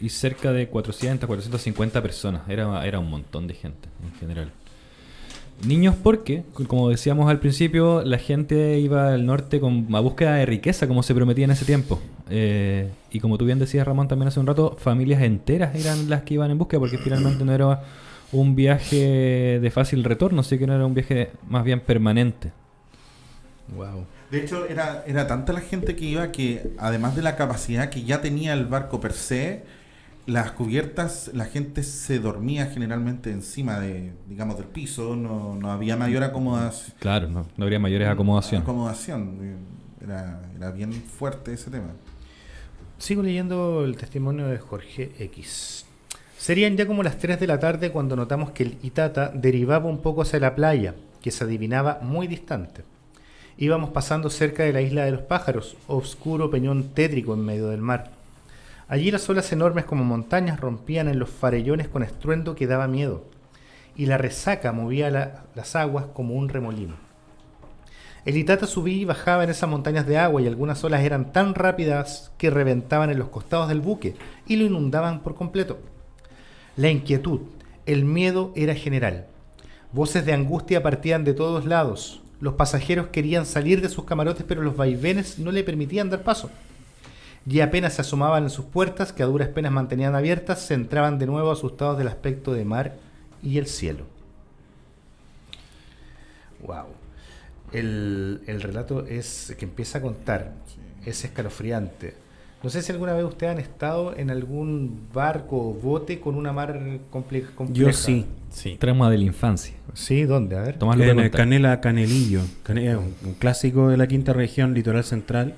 Y cerca de 400, 450 personas. Era un montón de gente en general. Niños porque, como decíamos al principio, la gente iba al norte con a búsqueda de riqueza, como se prometía en ese tiempo. Y como tú bien decías, Ramón, también hace un rato, familias enteras eran las que iban en búsqueda, porque finalmente no era un viaje de fácil retorno, así que no era un viaje más bien permanente. Wow. De hecho, era tanta la gente que iba que, además de la capacidad que ya tenía el barco per se, las cubiertas, la gente se dormía generalmente encima digamos, del piso, no había mayor acomodación. Claro, no habría mayores acomodaciones. Era bien fuerte ese tema. Sigo leyendo el testimonio de Jorge X. Serían ya como las 3 de la tarde cuando notamos que el Itata derivaba un poco hacia la playa, que se adivinaba muy distante. Íbamos pasando cerca de la isla de los pájaros, oscuro peñón tétrico en medio del mar. Allí las olas enormes como montañas rompían en los farellones con estruendo que daba miedo, y la resaca movía las aguas como un remolino. El Itata subía y bajaba en esas montañas de agua y algunas olas eran tan rápidas que reventaban en los costados del buque y lo inundaban por completo. La inquietud, el miedo era general. Voces de angustia partían de todos lados. Los pasajeros querían salir de sus camarotes, pero los vaivenes no le permitían dar paso. Y apenas se asomaban en sus puertas, que a duras penas mantenían abiertas, se entraban de nuevo asustados del aspecto de mar y el cielo. Wow. El relato es que empieza a contar, es escalofriante. No sé si alguna vez ustedes han estado en algún barco o bote con una mar compleja. Yo sí. Trauma de la infancia. ¿Sí? ¿Dónde? A ver. Tomás lo En puede el contar. Canela Canelillo, un clásico de la quinta región, litoral central.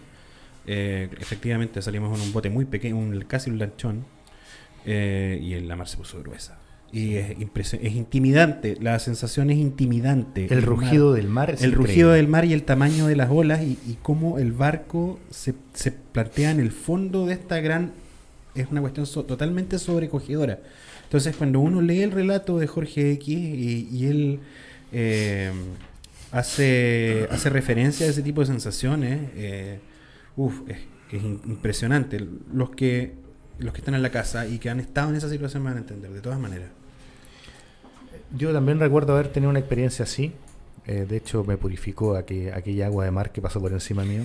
Efectivamente salimos en un bote muy pequeño, casi un lanchón, y la mar se puso gruesa. Y es intimidante, la sensación es intimidante. El rugido del mar es el increíble. rugido del mar y el tamaño de las olas y cómo el barco se plantea en el fondo de esta gran... Es una cuestión totalmente sobrecogedora. Entonces cuando uno lee el relato de Jorge X y él hace referencia a ese tipo de sensaciones, es impresionante. Los que están en la casa y que han estado en esa situación me van a entender, de todas maneras. Yo también recuerdo haber tenido una experiencia así. De hecho, me purificó aquella agua de mar que pasó por encima mío.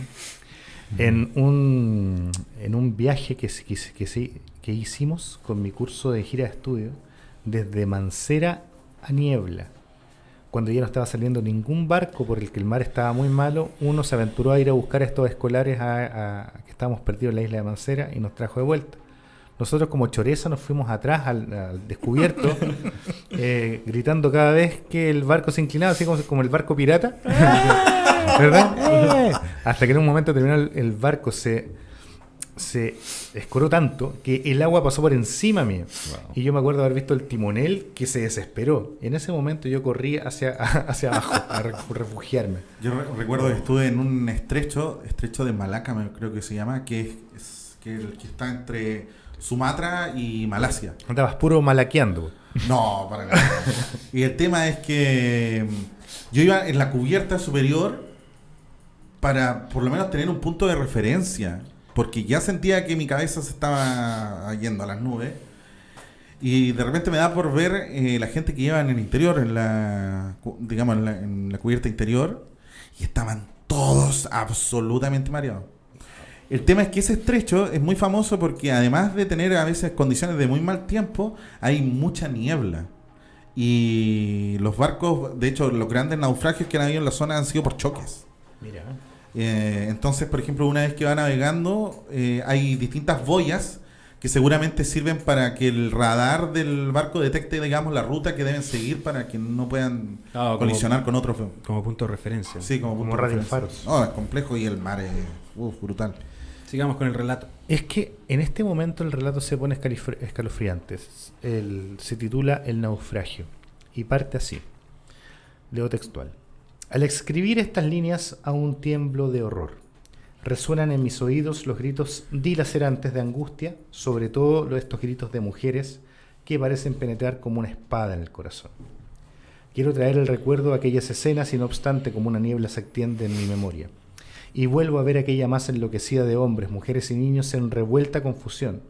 En un viaje que hicimos con mi curso de gira de estudio desde Mancera a Niebla. Cuando ya no estaba saliendo ningún barco por el que el mar estaba muy malo, uno se aventuró a ir a buscar a estos escolares que estábamos perdidos en la isla de Mancera y nos trajo de vuelta. Nosotros como choreza nos fuimos atrás al descubierto, gritando cada vez que el barco se inclinaba, así como el barco pirata, ¿verdad? Hasta que en un momento determinado el barco se escoró tanto que el agua pasó por encima mío. Wow. Y yo me acuerdo haber visto el timonel que se desesperó. En ese momento yo corrí hacia abajo a refugiarme. Yo recuerdo que estuve en un estrecho de Malaca, creo que se llama, que está entre Sumatra y Malasia. Andabas puro malaqueando. No, para nada. Y el tema es que yo iba en la cubierta superior para por lo menos tener un punto de referencia, porque ya sentía que mi cabeza se estaba yendo a las nubes y de repente me da por ver la gente que iba en el interior, en la cubierta interior, y estaban todos absolutamente mareados. El tema es que ese estrecho es muy famoso porque además de tener a veces condiciones de muy mal tiempo, hay mucha niebla. Y los barcos, de hecho, los grandes naufragios que han habido en la zona han sido por choques. Mira. Entonces, por ejemplo, una vez que va navegando, hay distintas boyas que seguramente sirven para que el radar del barco detecte, digamos, la ruta que deben seguir para que no puedan colisionar con otros. Como punto de referencia. Sí, como radio faros. No, es complejo y el mar es brutal. Sigamos con el relato. Es que en este momento el relato se pone escalofriante. Se titula El naufragio y parte así. Leo textual. Al escribir estas líneas aún tiemblo de horror. Resuenan en mis oídos los gritos dilacerantes de angustia, sobre todo estos gritos de mujeres que parecen penetrar como una espada en el corazón. Quiero traer el recuerdo de aquellas escenas y no obstante como una niebla se extiende en mi memoria. Y vuelvo a ver aquella masa enloquecida de hombres, mujeres y niños en revuelta confusión,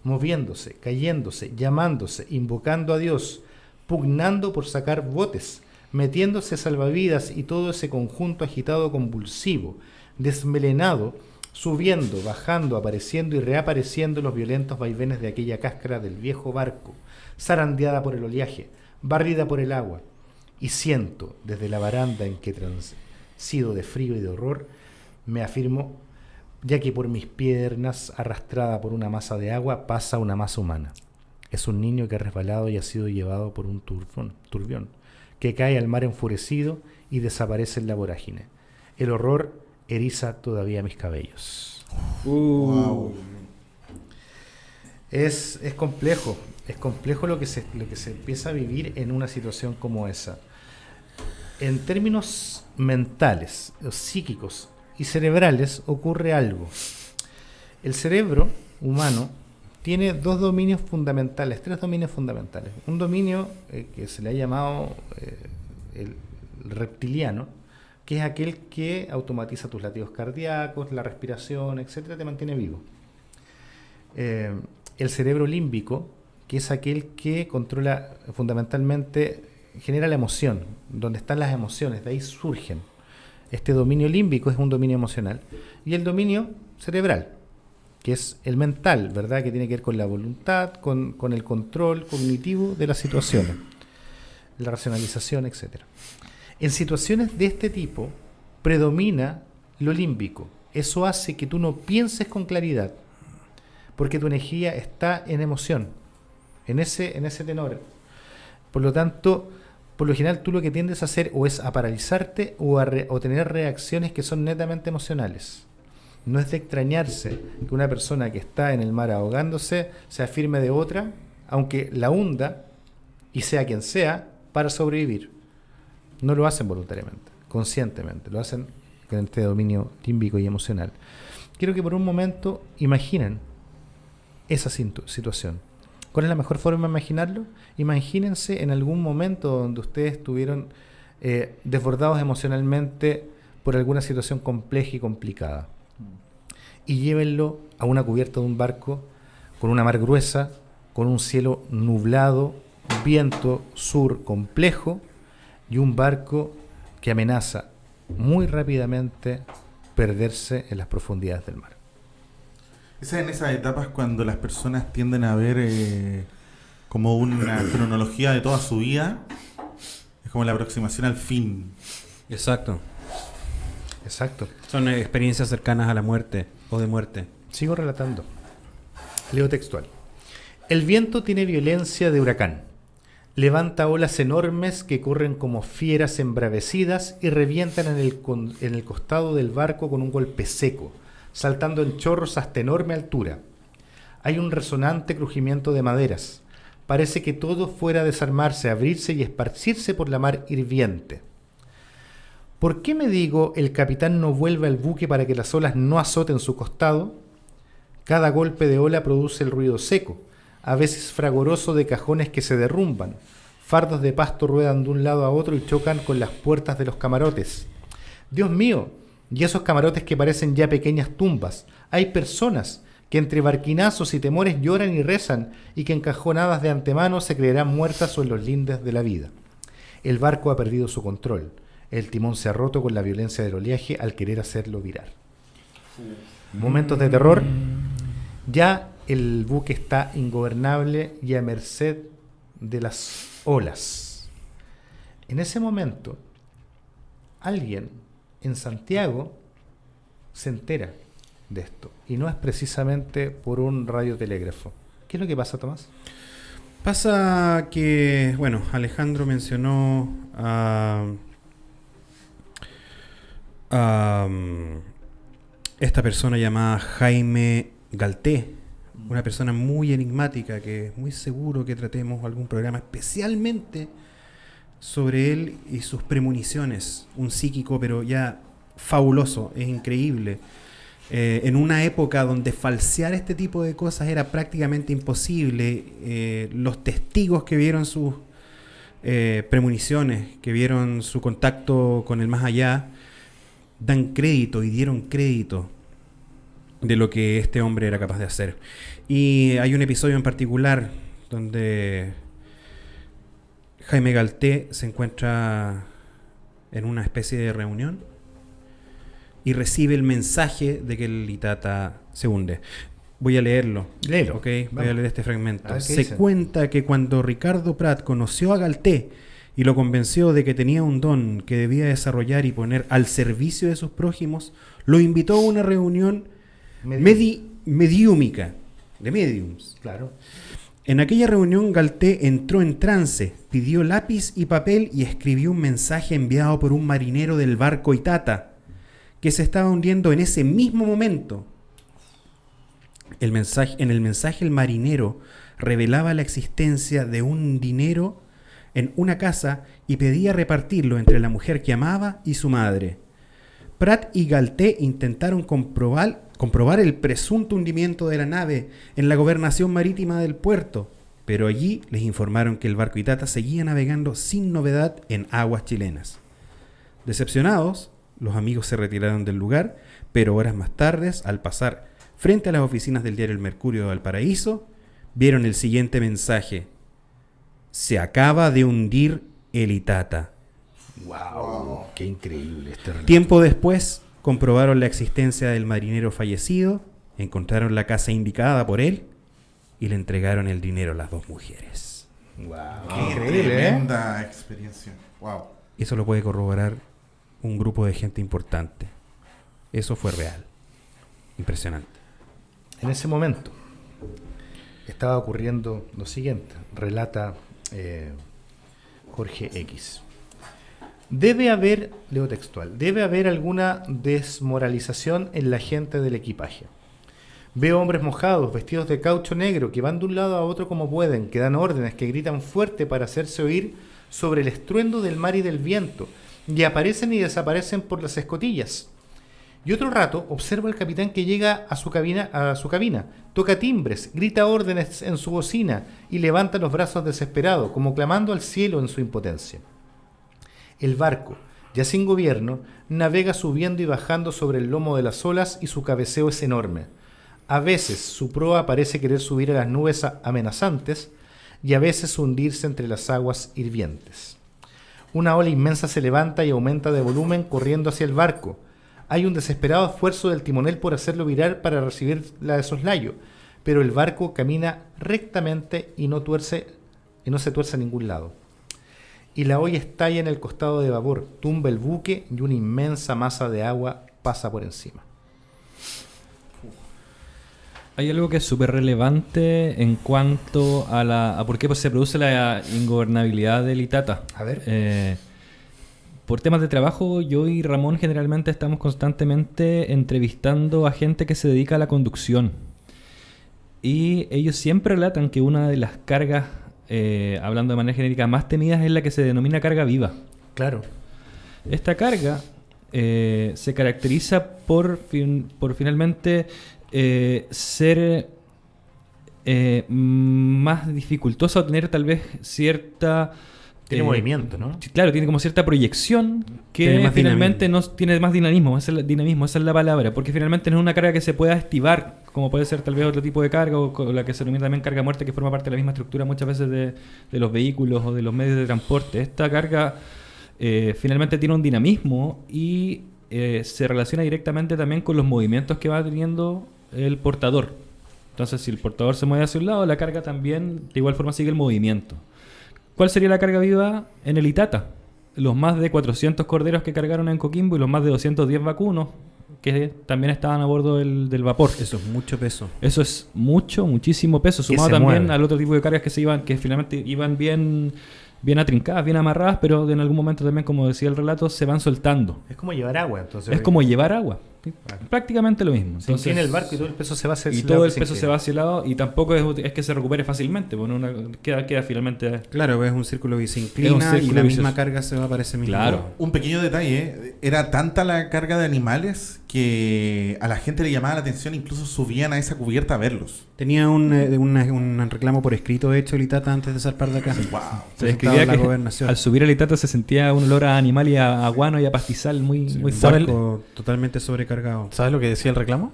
moviéndose, cayéndose, llamándose, invocando a Dios, pugnando por sacar botes, metiéndose salvavidas y todo ese conjunto agitado convulsivo, desmelenado, subiendo, bajando, apareciendo y reapareciendo los violentos vaivenes de aquella cáscara del viejo barco, zarandeada por el oleaje, barrida por el agua. Y siento, desde la baranda en que transido de frío y de horror, me afirmo ya que por mis piernas, arrastrada por una masa de agua, pasa una masa humana. Es un niño que ha resbalado y ha sido llevado por un turbión, que cae al mar enfurecido y desaparece en la vorágine. El horror eriza todavía mis cabellos. Wow. Es complejo lo que se empieza a vivir en una situación como esa. En términos mentales, psíquicos y cerebrales ocurre algo. El cerebro humano tiene tres dominios fundamentales. Un dominio que se le ha llamado el reptiliano, que es aquel que automatiza tus latidos cardíacos, la respiración, etcétera, te mantiene vivo. El cerebro límbico, que es aquel que controla fundamentalmente, genera la emoción, donde están las emociones, de ahí surgen. Este dominio límbico es un dominio emocional. Y el dominio cerebral, que es el mental, ¿verdad? Que tiene que ver con la voluntad, con el control cognitivo de las situaciones, la racionalización, etc. En situaciones de este tipo, predomina lo límbico. Eso hace que tú no pienses con claridad, porque tu energía está en emoción, en ese tenor. Por lo tanto, por lo general tú lo que tiendes a hacer o es a paralizarte o tener reacciones que son netamente emocionales. No es de extrañarse que una persona que está en el mar ahogándose se afirme de otra, aunque la hunda, y sea quien sea, para sobrevivir. No lo hacen voluntariamente, conscientemente, lo hacen con este dominio límbico y emocional. Quiero que por un momento imaginen esa situación. ¿Cuál es la mejor forma de imaginarlo? Imagínense en algún momento donde ustedes estuvieron desbordados emocionalmente por alguna situación compleja y complicada. Y llévenlo a una cubierta de un barco con una mar gruesa, con un cielo nublado, viento sur complejo y un barco que amenaza muy rápidamente perderse en las profundidades del mar. Esa en esas etapas cuando las personas tienden a ver como una cronología de toda su vida, es como la aproximación al fin. Exacto. Exacto. Son experiencias cercanas a la muerte o de muerte. Sigo relatando. Leo textual. El viento tiene violencia de huracán. Levanta olas enormes que corren como fieras embravecidas y revientan en el costado del barco con un golpe seco, saltando en chorros hasta enorme altura. Hay un resonante crujimiento de maderas. Parece que todo fuera a desarmarse, abrirse y esparcirse por la mar hirviente. ¿Por qué me digo el capitán no vuelve al buque para que las olas no azoten su costado? Cada golpe de ola produce el ruido seco, a veces fragoroso de cajones que se derrumban. Fardos de pasto ruedan de un lado a otro y chocan con las puertas de los camarotes. ¡Dios mío! Y esos camarotes que parecen ya pequeñas tumbas. Hay personas que entre barquinazos y temores lloran y rezan y que encajonadas de antemano se creerán muertas o en los lindes de la vida. El barco ha perdido su control. El timón se ha roto con la violencia del oleaje al querer hacerlo virar. Momentos de terror. Ya el buque está ingobernable y a merced de las olas. En ese momento, alguien en Santiago se entera de esto. Y no es precisamente por un radiotelégrafo. ¿Qué es lo que pasa, Tomás? Pasa que, bueno, Alejandro mencionó a esta persona llamada Jaime Galté, una persona muy enigmática que es muy seguro que tratemos algún programa especialmente sobre él y sus premoniciones. Un psíquico pero ya fabuloso, es increíble. En una época donde falsear este tipo de cosas era prácticamente imposible, los testigos que vieron sus premoniciones, que vieron su contacto con el más allá, dan crédito y dieron crédito de lo que este hombre era capaz de hacer. Y hay un episodio en particular donde Jaime Galté se encuentra en una especie de reunión y recibe el mensaje de que el Itata se hunde. Voy a leerlo. Léelo. Okay, voy a leer este fragmento. Se dice. cuenta que cuando Ricardo Prat conoció a Galté y lo convenció de que tenía un don que debía desarrollar y poner al servicio de sus prójimos, lo invitó a una reunión mediúmica, de mediums. Claro. En aquella reunión Galté entró en trance, pidió lápiz y papel y escribió un mensaje enviado por un marinero del barco Itata, que se estaba hundiendo en ese mismo momento. En el mensaje el marinero revelaba la existencia de un dinero en una casa y pedía repartirlo entre la mujer que amaba y su madre. Pratt y Galté intentaron comprobar el presunto hundimiento de la nave en la gobernación marítima del puerto, pero allí les informaron que el barco Itata seguía navegando sin novedad en aguas chilenas. Decepcionados, los amigos se retiraron del lugar, pero horas más tarde, al pasar frente a las oficinas del diario El Mercurio de Valparaíso, vieron el siguiente mensaje: se acaba de hundir el Itata. Wow, qué increíble este relato. Tiempo después, comprobaron la existencia del marinero fallecido, encontraron la casa indicada por él y le entregaron el dinero a las dos mujeres. Wow, Qué increíble, tremenda experiencia. Wow. Eso lo puede corroborar un grupo de gente importante. Eso fue real. Impresionante. En ese momento estaba ocurriendo lo siguiente, relata Jorge X. Debe haber, leo textual, debe haber alguna desmoralización en la gente del equipaje. Veo hombres mojados, vestidos de caucho negro, que van de un lado a otro como pueden, que dan órdenes, que gritan fuerte para hacerse oír sobre el estruendo del mar y del viento, y aparecen y desaparecen por las escotillas. Y otro rato observo al capitán que llega a su cabina, toca timbres, grita órdenes en su bocina y levanta los brazos desesperado, como clamando al cielo en su impotencia. El barco, ya sin gobierno, navega subiendo y bajando sobre el lomo de las olas y su cabeceo es enorme. A veces su proa parece querer subir a las nubes amenazantes y a veces hundirse entre las aguas hirvientes. Una ola inmensa se levanta y aumenta de volumen corriendo hacia el barco. Hay un desesperado esfuerzo del timonel por hacerlo virar para recibir la de soslayo, pero el barco camina rectamente y no se tuerce a ningún lado. Y la olla estalla en el costado de babor, tumba el buque y una inmensa masa de agua pasa por encima. Hay algo que es súper relevante en cuanto a por qué se produce la ingobernabilidad del Itata. A ver. Por temas de trabajo, yo y Ramón generalmente estamos constantemente entrevistando a gente que se dedica a la conducción. Y ellos siempre relatan que una de las cargas, hablando de manera genérica, más temidas es la que se denomina carga viva. Claro. Esta carga se caracteriza por finalmente ser más dificultosa o tener tal vez cierta... Tiene movimiento, ¿no? Claro, tiene como cierta proyección que finalmente no tiene más dinamismo. Esa es la palabra. Porque finalmente no es una carga que se pueda estivar, como puede ser tal vez otro tipo de carga, o la que se denomina también carga muerta, que forma parte de la misma estructura muchas veces de los vehículos o de los medios de transporte. Esta carga finalmente tiene un dinamismo y se relaciona directamente también con los movimientos que va teniendo el portador. Entonces, si el portador se mueve hacia un lado, la carga también de igual forma sigue el movimiento. ¿Cuál sería la carga viva en el Itata? Los más de 400 corderos que cargaron en Coquimbo y los más de 210 vacunos que también estaban a bordo del vapor. Eso es mucho peso. Eso es muchísimo peso, sumado también al otro tipo de cargas que finalmente iban bien atrincadas, bien amarradas, pero en algún momento también, como decía el relato, se van soltando. Es como llevar agua, entonces. Es como llevar agua. Prácticamente lo mismo. Se inclina el barco y todo el peso se va hacia el lado. Y todo el peso se va hacia el lado y tampoco es que se recupere fácilmente. Bueno, queda finalmente... Claro, es un círculo que se inclina y la misma carga se va para ese mismo lado. Claro. Un pequeño detalle, era tanta la carga de animales que a la gente le llamaba la atención, incluso subían a esa cubierta a verlos. Tenía un reclamo por escrito hecho el Itata antes de zarpar de acá. Wow. Se describía que al subir el Itata se sentía un olor a animal y a guano y a pastizal muy fuerte. Totalmente sobrecargado. ¿Sabes lo que decía el reclamo?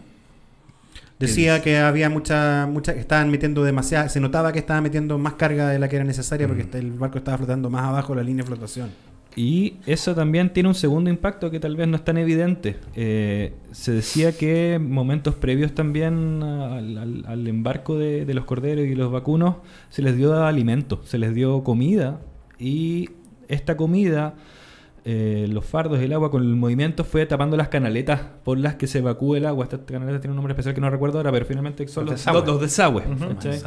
Decía que había mucha estaban metiendo demasiada, se notaba que estaban metiendo más carga de la que era necesaria porque el barco estaba flotando más abajo de la línea de flotación. Y eso también tiene un segundo impacto que tal vez no es tan evidente. Se decía que momentos previos también al embarco de los corderos y los vacunos se les dio alimento, se les dio comida y esta comida los fardos, el agua con el movimiento fue tapando las canaletas por las que se evacúa el agua. Estas canaletas tienen un nombre especial que no recuerdo ahora, pero finalmente son los desagües. ¿Cachai?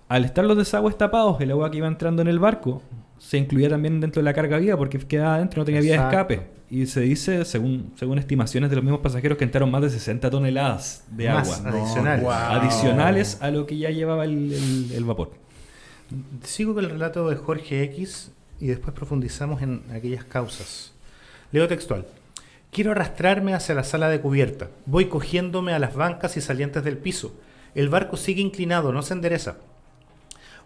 Al estar los desagües tapados, el agua que iba entrando en el barco se incluía también dentro de la carga viva porque quedaba adentro, no tenía vía de escape. Y se dice, según estimaciones de los mismos pasajeros, que entraron más de 60 toneladas de agua adicionales a lo que ya llevaba el vapor. Sigo con el relato de Jorge X y después profundizamos en aquellas causas. Leo textual. Quiero arrastrarme hacia la sala de cubierta. Voy cogiéndome a las bancas y salientes del piso. El barco sigue inclinado, no se endereza.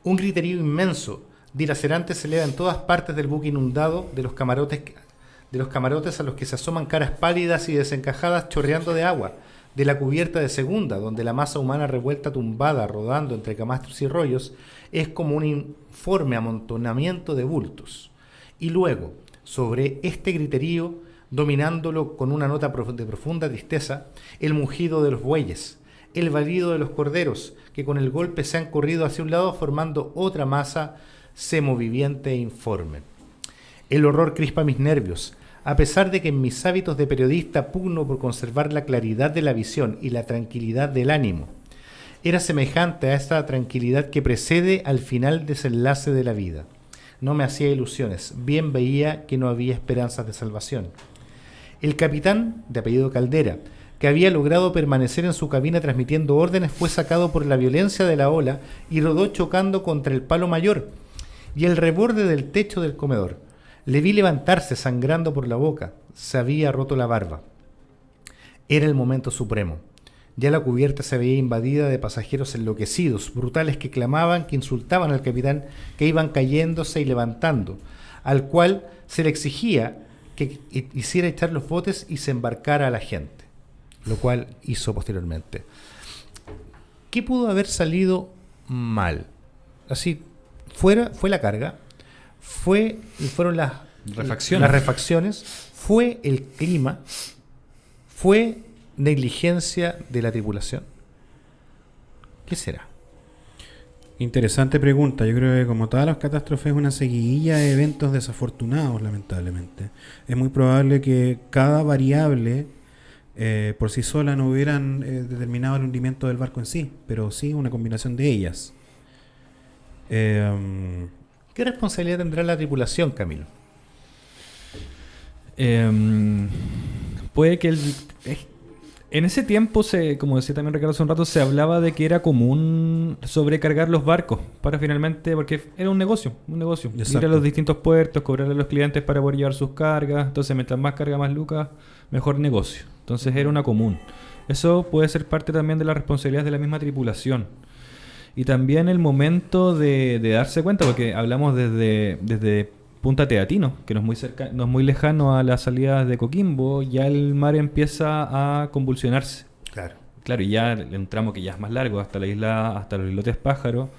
Un griterío inmenso, dilacerante, se eleva en todas partes del buque inundado, de los camarotes a los que se asoman caras pálidas y desencajadas chorreando de agua, de la cubierta de segunda, donde la masa humana revuelta tumbada, rodando entre camastros y rollos, es como un informe amontonamiento de bultos. Y luego, sobre este griterío, dominándolo con una nota de profunda tristeza, el mugido de los bueyes, el balido de los corderos, que con el golpe se han corrido hacia un lado formando otra masa semoviviente e informe. El horror crispa mis nervios, a pesar de que en mis hábitos de periodista pugno por conservar la claridad de la visión y la tranquilidad del ánimo. Era semejante a esta tranquilidad que precede al final desenlace de la vida. No me hacía ilusiones, bien veía que no había esperanzas de salvación. El capitán, de apellido Caldera, que había logrado permanecer en su cabina transmitiendo órdenes, fue sacado por la violencia de la ola y rodó chocando contra el palo mayor y el reborde del techo del comedor. Le vi levantarse sangrando por la boca. Se había roto la barba. Era el momento supremo. Ya la cubierta se veía invadida de pasajeros enloquecidos, brutales que clamaban, que insultaban al capitán, que iban cayéndose y levantando, al cual se le exigía que hiciera echar los botes y se embarcara a la gente, lo cual hizo posteriormente. ¿Qué pudo haber salido mal? Así, fue la carga, fueron las refacciones, fue el clima, fue negligencia de la tripulación. ¿Qué será? Interesante pregunta. Yo creo que como todas las catástrofes es una seguidilla de eventos desafortunados, lamentablemente. Es muy probable que cada variable por sí sola no hubieran determinado el hundimiento del barco en sí, pero sí una combinación de ellas. ¿Qué responsabilidad tendrá la tripulación, Camilo? Puede que en ese tiempo, como decía también Ricardo hace un rato, se hablaba de que era común sobrecargar los barcos para finalmente, porque era un negocio. Ir a los distintos puertos, cobrarle a los clientes para poder llevar sus cargas. Entonces, mientras más carga, más lucas, mejor negocio. Entonces, era una común. Eso puede ser parte también de las responsabilidades de la misma tripulación. Y también el momento de darse cuenta, porque hablamos desde Punta Teatino, que no es muy lejano a las salidas de Coquimbo, ya el mar empieza a convulsionarse. Claro, y ya el tramo que ya es más largo, hasta la isla, hasta los islotes Pájaro.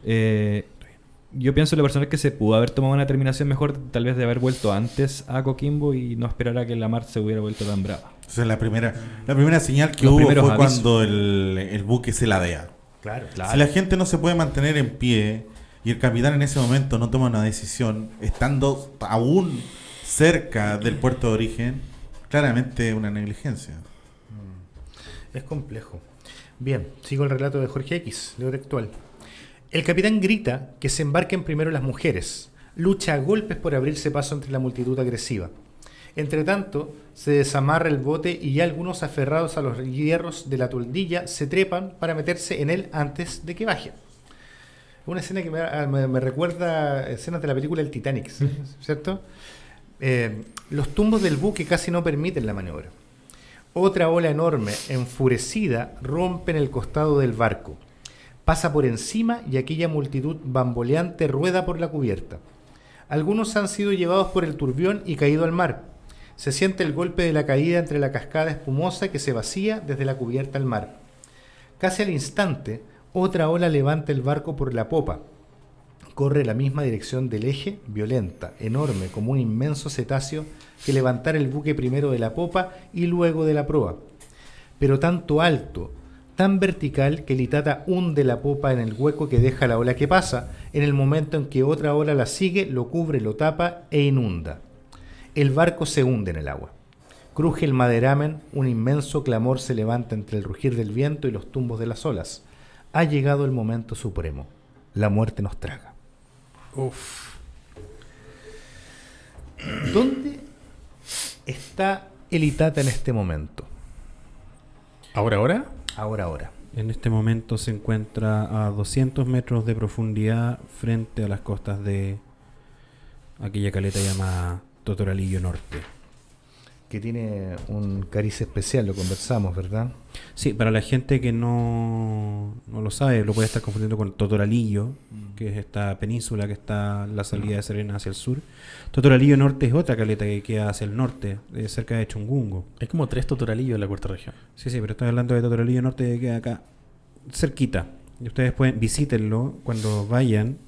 Yo pienso en lo personal que se pudo haber tomado una determinación mejor, tal vez de haber vuelto antes a Coquimbo y no esperar a que la mar se hubiera vuelto tan brava. O sea, la primera señal que hubo fue cuando el buque se ladea. Claro. Si la gente no se puede mantener en pie y el capitán en ese momento no toma una decisión, estando aún cerca del puerto de origen, claramente una negligencia. Es complejo. Bien, sigo el relato de Jorge X, leo textual. El capitán grita que se embarquen primero las mujeres. Lucha a golpes por abrirse paso entre la multitud agresiva. Entretanto, se desamarra el bote y ya algunos aferrados a los hierros de la toldilla se trepan para meterse en él antes de que baje. Una escena que me recuerda escenas de la película El Titanic, ¿cierto? Los tumbos del buque casi no permiten la maniobra. Otra ola enorme, enfurecida, rompe en el costado del barco. Pasa por encima y aquella multitud bamboleante rueda por la cubierta. Algunos han sido llevados por el turbión y caído al mar. Se siente el golpe de la caída entre la cascada espumosa que se vacía desde la cubierta al mar. Casi al instante, otra ola levanta el barco por la popa. Corre la misma dirección del eje, violenta, enorme, como un inmenso cetáceo que levantara el buque primero de la popa y luego de la proa. Pero tanto alto, tan vertical que el Itata hunde la popa en el hueco que deja la ola que pasa, en el momento en que otra ola la sigue, lo cubre, lo tapa e inunda. El barco se hunde en el agua. Cruje el maderamen, un inmenso clamor se levanta entre el rugir del viento y los tumbos de las olas. Ha llegado el momento supremo. La muerte nos traga. Uf. ¿Dónde está el Itata en este momento? ¿Ahora? Ahora. En este momento se encuentra a 200 metros de profundidad frente a las costas de aquella caleta llamada Totoralillo Norte. Que tiene un cariz especial, lo conversamos, ¿verdad? Sí, para la gente que no lo sabe, lo puede estar confundiendo con Totoralillo, que es esta península que está en la salida de Serena hacia el sur. Totoralillo Norte es otra caleta que queda hacia el norte, cerca de Chungungo. Hay como 3 totoralillos en la cuarta región. Sí, pero estoy hablando de Totoralillo Norte que queda acá, cerquita. Y ustedes visítenlo cuando vayan.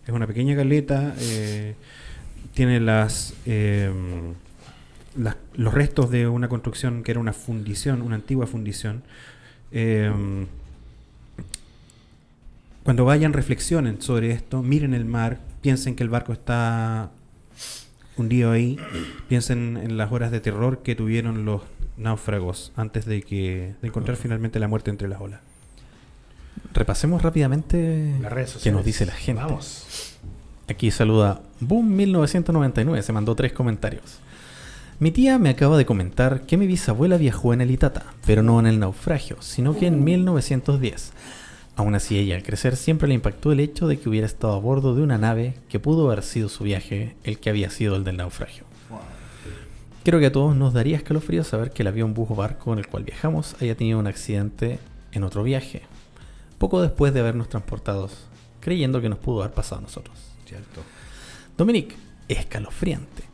Es una pequeña caleta, tiene los restos de una construcción que era una fundición, una antigua fundición. Cuando vayan, reflexionen sobre esto, miren el mar, piensen que el barco está hundido ahí, piensen en las horas de terror que tuvieron los náufragos antes de encontrar finalmente la muerte entre las olas. Repasemos rápidamente Las redes qué sociales. nos dice la gente. Vamos. Aquí saluda Boom1999, se mandó 3 comentarios. Mi tía me acaba de comentar que mi bisabuela viajó en el Itata, pero no en el naufragio, sino que en 1910. Aún así, ella al crecer siempre le impactó el hecho de que hubiera estado a bordo de una nave que pudo haber sido su viaje, el que había sido el del naufragio. Creo que a todos nos daría escalofrío saber que el avión bujo barco en el cual viajamos haya tenido un accidente en otro viaje, poco después de habernos transportado, creyendo que nos pudo haber pasado a nosotros. Cierto. Dominique, escalofriante.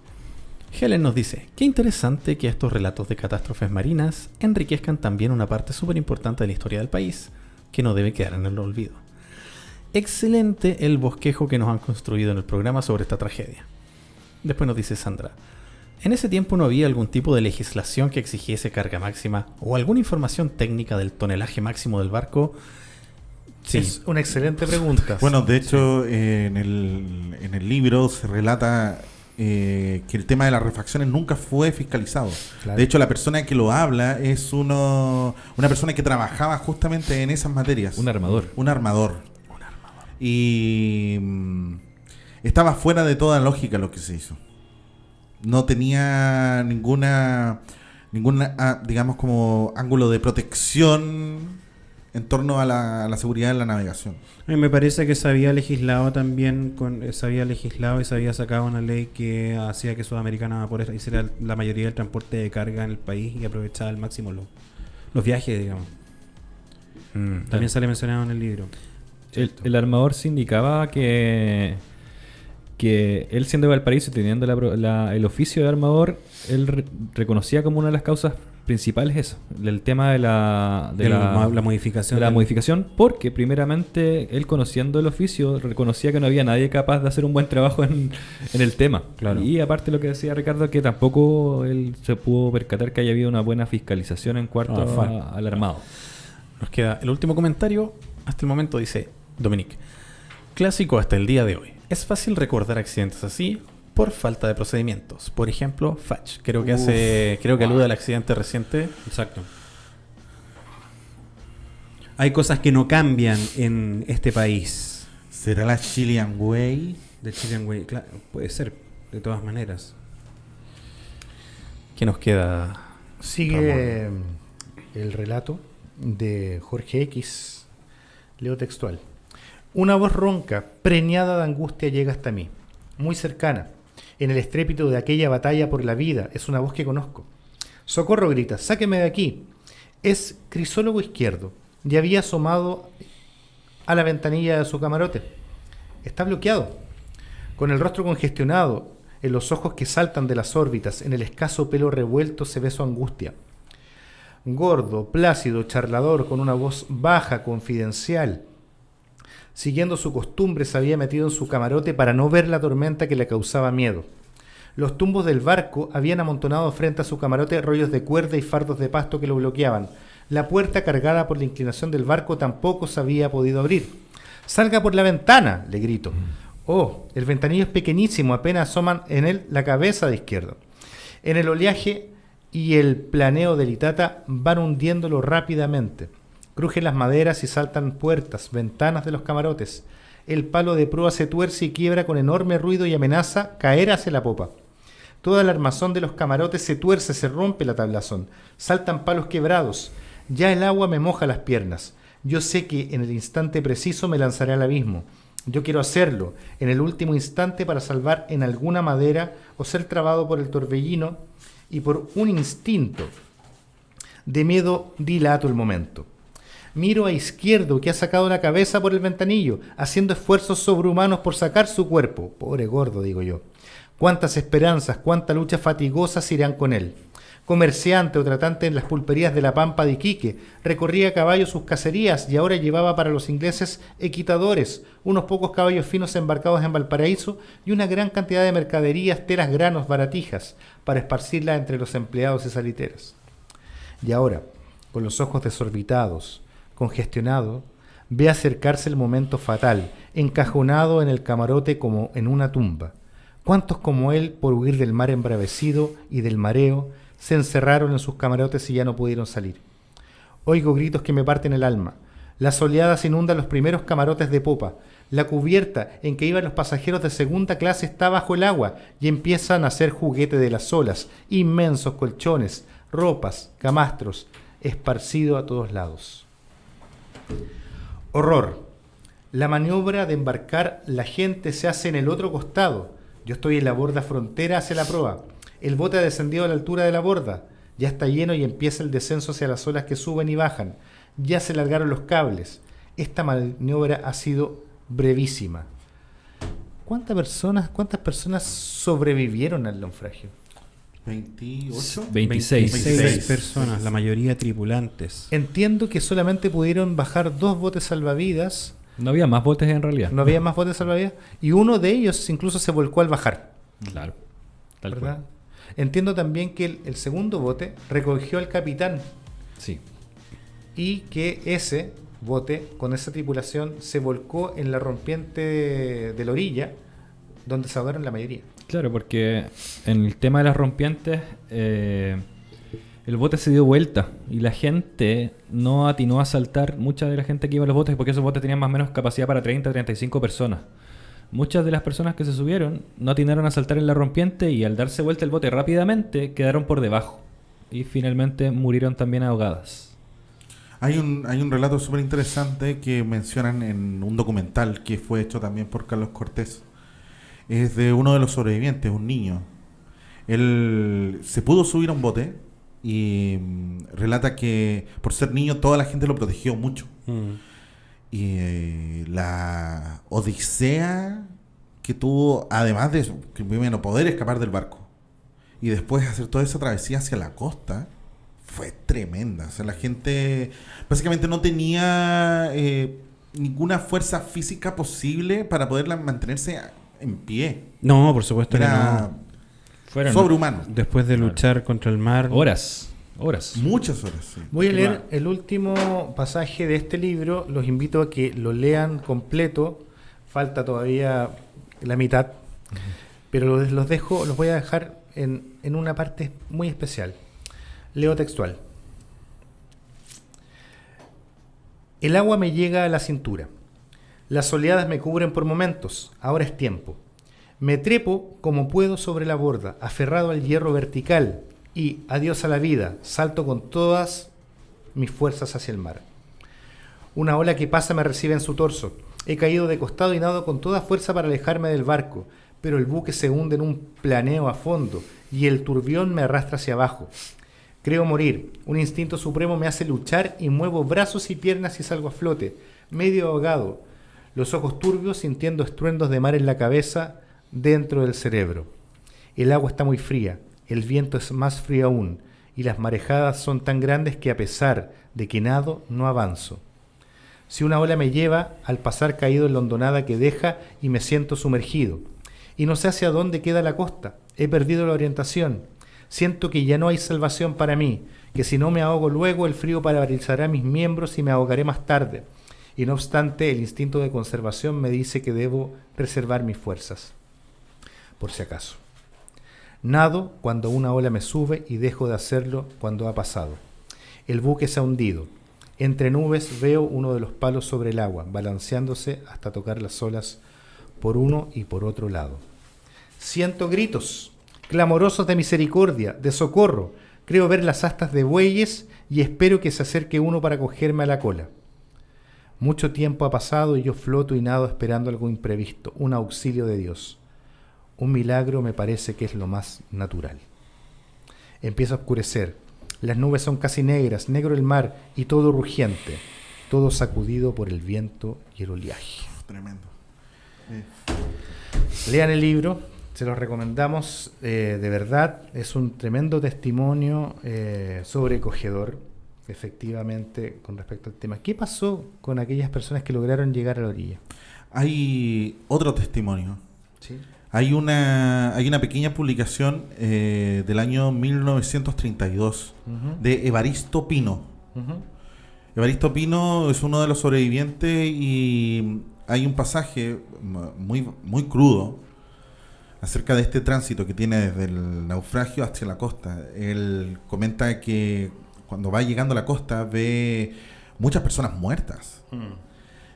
Helen nos dice, qué interesante que estos relatos de catástrofes marinas enriquezcan también una parte súper importante de la historia del país, que no debe quedar en el olvido. Excelente el bosquejo que nos han construido en el programa sobre esta tragedia. Después nos dice Sandra, en ese tiempo no había algún tipo de legislación que exigiese carga máxima o alguna información técnica del tonelaje máximo del barco. Sí. Es una excelente pregunta. Bueno, de hecho, en el libro se relata que el tema de las refacciones nunca fue fiscalizado. Claro. De hecho, la persona que lo habla es una persona que trabajaba justamente en esas materias. Un armador. Un armador. Y estaba fuera de toda lógica lo que se hizo. No tenía ninguna digamos, como ángulo de protección en torno a la seguridad de la navegación. A mí me parece que se había legislado también, se había sacado una ley que hacía que Sudamericana hiciera la mayoría del transporte de carga en el país y aprovechaba al máximo los viajes, digamos. También sale mencionado en el libro. El armador se indicaba que él, siendo de Valparaíso y teniendo el oficio de armador, él reconocía como una de las causas principales eso, el tema de la modificación, porque primeramente él, conociendo el oficio, reconocía que no había nadie capaz de hacer un buen trabajo en el tema. Claro. Y aparte lo que decía Ricardo, que tampoco él se pudo percatar que haya habido una buena fiscalización en cuanto al armado. Nos queda el último comentario. Hasta el momento dice Dominique, clásico hasta el día de hoy. Es fácil recordar accidentes así por falta de procedimientos. Por ejemplo, Fatch. Creo que alude al accidente reciente. Exacto. Hay cosas que no cambian en este país. ¿Será la Chilean Way? De Chilean Way, claro, puede ser, de todas maneras. ¿Qué nos queda? Sigue el relato de Jorge X. Leo textual. Una voz ronca, preñada de angustia, llega hasta mí, muy cercana. En el estrépito de aquella batalla por la vida, es una voz que conozco. Socorro, grita, sáqueme de aquí. Es Crisólogo Izquierdo, y había asomado a la ventanilla de su camarote. Está bloqueado, con el rostro congestionado, en los ojos que saltan de las órbitas, en el escaso pelo revuelto se ve su angustia. Gordo, plácido, charlador, con una voz baja, confidencial. Siguiendo su costumbre, se había metido en su camarote para no ver la tormenta que le causaba miedo. Los tumbos del barco habían amontonado frente a su camarote rollos de cuerda y fardos de pasto que lo bloqueaban. La puerta, cargada por la inclinación del barco, tampoco se había podido abrir. «¡Salga por la ventana!», le grito. Oh, el ventanillo es pequeñísimo, apenas asoman en él la cabeza de Izquierdo. En el oleaje y el planeo del Itata van hundiéndolo rápidamente. Crujen las maderas y saltan puertas, ventanas de los camarotes. El palo de proa se tuerce y quiebra con enorme ruido y amenaza caer hacia la popa. Toda el armazón de los camarotes se tuerce, se rompe la tablazón. Saltan palos quebrados. Ya el agua me moja las piernas. Yo sé que en el instante preciso me lanzaré al abismo. Yo quiero hacerlo en el último instante para salvar en alguna madera o ser trabado por el torbellino, y por un instinto de miedo dilato el momento. Miro a Izquierdo, que ha sacado la cabeza por el ventanillo, haciendo esfuerzos sobrehumanos por sacar su cuerpo. Pobre gordo, digo yo. Cuántas esperanzas, cuánta lucha fatigosa se irán con él. Comerciante o tratante en las pulperías de la Pampa de Iquique, recorría a caballo sus cacerías y ahora llevaba para los ingleses equitadores, unos pocos caballos finos embarcados en Valparaíso y una gran cantidad de mercaderías, telas, granos, baratijas, para esparcirla entre los empleados y saliteras. Y ahora, con los ojos desorbitados, congestionado, ve acercarse el momento fatal, encajonado en el camarote como en una tumba. ¿Cuántos como él, por huir del mar embravecido y del mareo, se encerraron en sus camarotes y ya no pudieron salir? Oigo gritos que me parten el alma. Las oleadas inundan los primeros camarotes de popa. La cubierta en que iban los pasajeros de segunda clase está bajo el agua y empiezan a ser juguete de las olas. Inmensos colchones, ropas, camastros, esparcido a todos lados. Horror. La maniobra de embarcar la gente se hace en el otro costado. Yo estoy en la borda frontera hacia la proa. El bote ha descendido a la altura de la borda. Ya está lleno y empieza el descenso hacia las olas que suben y bajan. Ya se largaron los cables. Esta maniobra ha sido brevísima. ¿Cuántas personas sobrevivieron al naufragio? 28. 26. personas, la mayoría tripulantes. Entiendo que solamente pudieron bajar 2 botes salvavidas. No había más botes en realidad. No había más botes salvavidas. Y uno de ellos incluso se volcó al bajar. Claro. Tal ¿Verdad? cual. Entiendo también que el segundo bote recogió al capitán Sí. y que ese bote con esa tripulación se volcó en la rompiente de la orilla, donde se ahogaron la mayoría. Claro, porque en el tema de las rompientes, el bote se dio vuelta y la gente no atinó a saltar. Mucha de la gente que iba a los botes, porque esos botes tenían más o menos capacidad para 30 o 35 personas. Muchas de las personas que se subieron no atinaron a saltar en la rompiente y al darse vuelta el bote rápidamente quedaron por debajo y finalmente murieron también ahogadas. Hay un relato súper interesante que mencionan en un documental que fue hecho también por Carlos Cortés. Es de uno de los sobrevivientes, un niño. Él se pudo subir a un bote y relata que por ser niño toda la gente lo protegió mucho. Y la odisea que tuvo, además de eso, que primero poder escapar del barco y después hacer toda esa travesía hacia la costa, fue tremenda. O sea, la gente básicamente no tenía ninguna fuerza física posible para poderla mantenerse en pie. No, por supuesto que Era no. Fueron sobrehumano. Después de luchar contra el mar. horas. Muchas horas, sí. Voy a leer el último pasaje de este libro. Los invito a que lo lean completo. Falta todavía la mitad. Pero los voy a dejar en una parte muy especial. Leo textual. El agua me llega a la cintura. Las oleadas me cubren por momentos. Ahora es tiempo. Me trepo como puedo sobre la borda, aferrado al hierro vertical, y, adiós a la vida, salto con todas mis fuerzas hacia el mar. Una ola que pasa me recibe en su torso. He caído de costado y nado con toda fuerza para alejarme del barco, pero el buque se hunde en un planeo a fondo y el turbión me arrastra hacia abajo. Creo morir. Un instinto supremo me hace luchar y muevo brazos y piernas y salgo a flote, medio ahogado, los ojos turbios sintiendo estruendos de mar en la cabeza, dentro del cerebro. El agua está muy fría. El viento es más frío aún, y las marejadas son tan grandes que a pesar de que nado, no avanzo. Si una ola me lleva, al pasar caído en la hondonada que deja y me siento sumergido. Y no sé hacia dónde queda la costa, he perdido la orientación. Siento que ya no hay salvación para mí, que si no me ahogo luego, el frío paralizará mis miembros y me ahogaré más tarde. y no obstante el instinto de conservación me dice que debo reservar mis fuerzas, por si acaso. Nado cuando una ola me sube y dejo de hacerlo cuando ha pasado. El buque se ha hundido. Entre nubes veo uno de los palos sobre el agua, balanceándose hasta tocar las olas por uno y por otro lado. Siento gritos, clamorosos de misericordia, de socorro. Creo ver las astas de bueyes y espero que se acerque uno para cogerme a la cola. Mucho tiempo ha pasado y yo floto y nado esperando algo imprevisto, un auxilio de Dios. Un milagro me parece que es lo más natural. Empieza a oscurecer. Las nubes son casi negras, negro el mar y todo rugiente, todo sacudido por el viento y el oleaje. Tremendo. Lean el libro, se los recomendamos, de verdad, es un tremendo testimonio sobrecogedor, efectivamente, con respecto al tema. ¿Qué pasó con aquellas personas que lograron llegar a la orilla? Hay otro testimonio. ¿Sí? Hay una pequeña publicación del año 1932 de Evaristo Pino. Evaristo Pino es uno de los sobrevivientes y hay un pasaje muy crudo acerca de este tránsito que tiene desde el naufragio hacia la costa. Él comenta que cuando va llegando a la costa ve muchas personas muertas.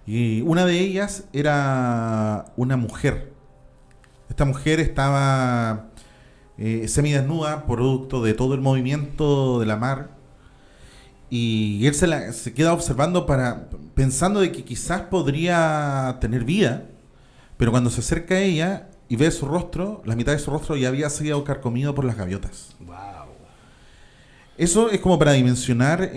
Y una de ellas era una mujer. Esta mujer estaba semidesnuda, producto de todo el movimiento de la mar. Y él se queda observando pensando de que quizás podría tener vida. Pero cuando se acerca a ella y ve su rostro, la mitad de su rostro ya había sido carcomido por las gaviotas. Wow. Eso es como para dimensionar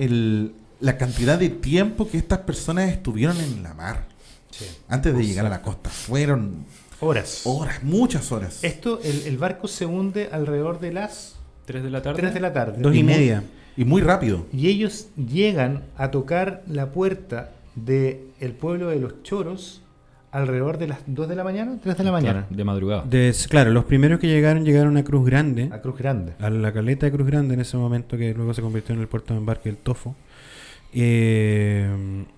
la cantidad de tiempo que estas personas estuvieron en la mar. Sí. Antes de llegar a la costa. Fueron Horas. Muchas horas. Esto, el barco se hunde alrededor de las 3 de la tarde. 3 de la tarde. 2:30. Y muy rápido. Y ellos llegan a tocar la puerta del pueblo de Los Choros alrededor de las 2 de la mañana, 3 de la mañana. De madrugada. Claro, los primeros que llegaron a Cruz Grande, A Cruz Grande. a la caleta de Cruz Grande en ese momento, que luego se convirtió en el puerto de embarque del Tofo.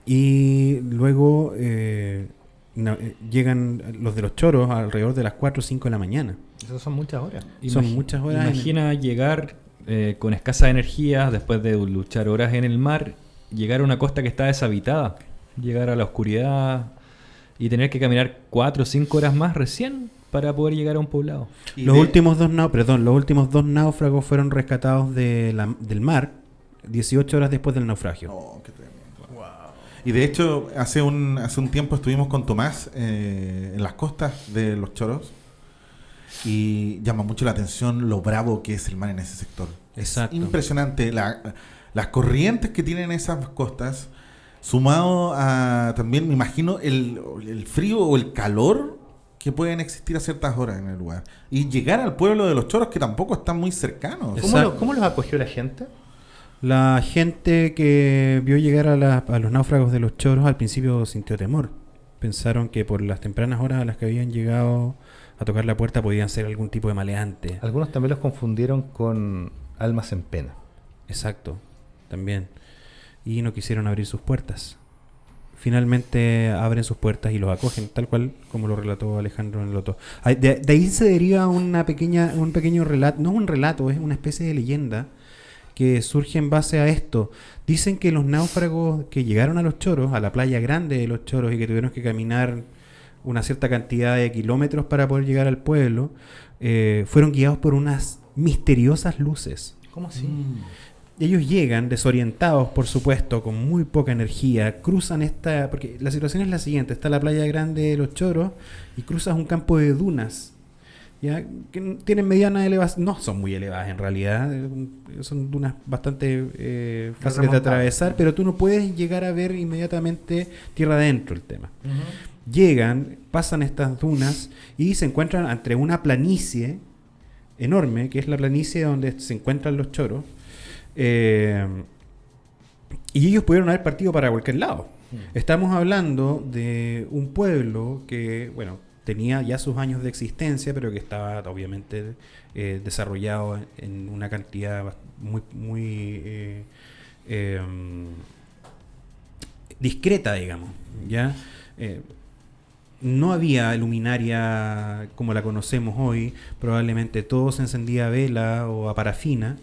Y luego llegan los de Los Choros alrededor de las 4 o 5 de la mañana. Esas son muchas horas. Son muchas horas. Imagina llegar con escasa energía, después de luchar horas en el mar, llegar a una costa que está deshabitada, llegar a la oscuridad y tener que caminar 4 o 5 horas más recién para poder llegar a un poblado. Los últimos dos náufragos fueron rescatados del mar 18 horas después del naufragio. Oh, qué tremendo. Wow. Y de hecho, hace un tiempo estuvimos con Tomás en las costas de Los Choros y llama mucho la atención lo bravo que es el mar en ese sector. Exacto. Es impresionante las corrientes que tienen esas costas, sumado a también, me imagino, el frío o el calor que pueden existir a ciertas horas en el lugar. Y llegar al pueblo de Los Choros, que tampoco están muy cercanos. ¿Cómo los acogió la gente? La gente que vio llegar a los náufragos de Los Choros al principio sintió temor. Pensaron que por las tempranas horas a las que habían llegado a tocar la puerta podían ser algún tipo de maleante. Algunos también los confundieron con almas en pena. Exacto, también. Y no quisieron abrir sus puertas. Finalmente abren sus puertas y los acogen, tal cual como lo relató Alejandro en el Loto. De ahí se deriva un pequeño relato, no un relato, es una especie de leyenda que surge en base a esto. Dicen que los náufragos que llegaron a Los Choros, a la playa grande de Los Choros, y que tuvieron que caminar una cierta cantidad de kilómetros para poder llegar al pueblo, fueron guiados por unas misteriosas luces. ¿Cómo así? Ellos llegan desorientados, por supuesto, con muy poca energía, cruzan porque la situación es la siguiente: está la playa grande de Los Choros y cruzas un campo de dunas, ¿ya? Que tienen mediana elevación, no son muy elevadas en realidad, son dunas bastante fáciles de atravesar, pero tú no puedes llegar a ver inmediatamente tierra adentro el tema. Llegan, pasan estas dunas y se encuentran entre una planicie enorme, que es la planicie donde se encuentran Los Choros. Y ellos pudieron haber partido para cualquier lado. Estamos hablando de un pueblo que, bueno, tenía ya sus años de existencia, pero que estaba obviamente desarrollado en una cantidad muy discreta, digamos, ¿ya? No había luminaria como la conocemos hoy, probablemente todo se encendía a vela o a parafina,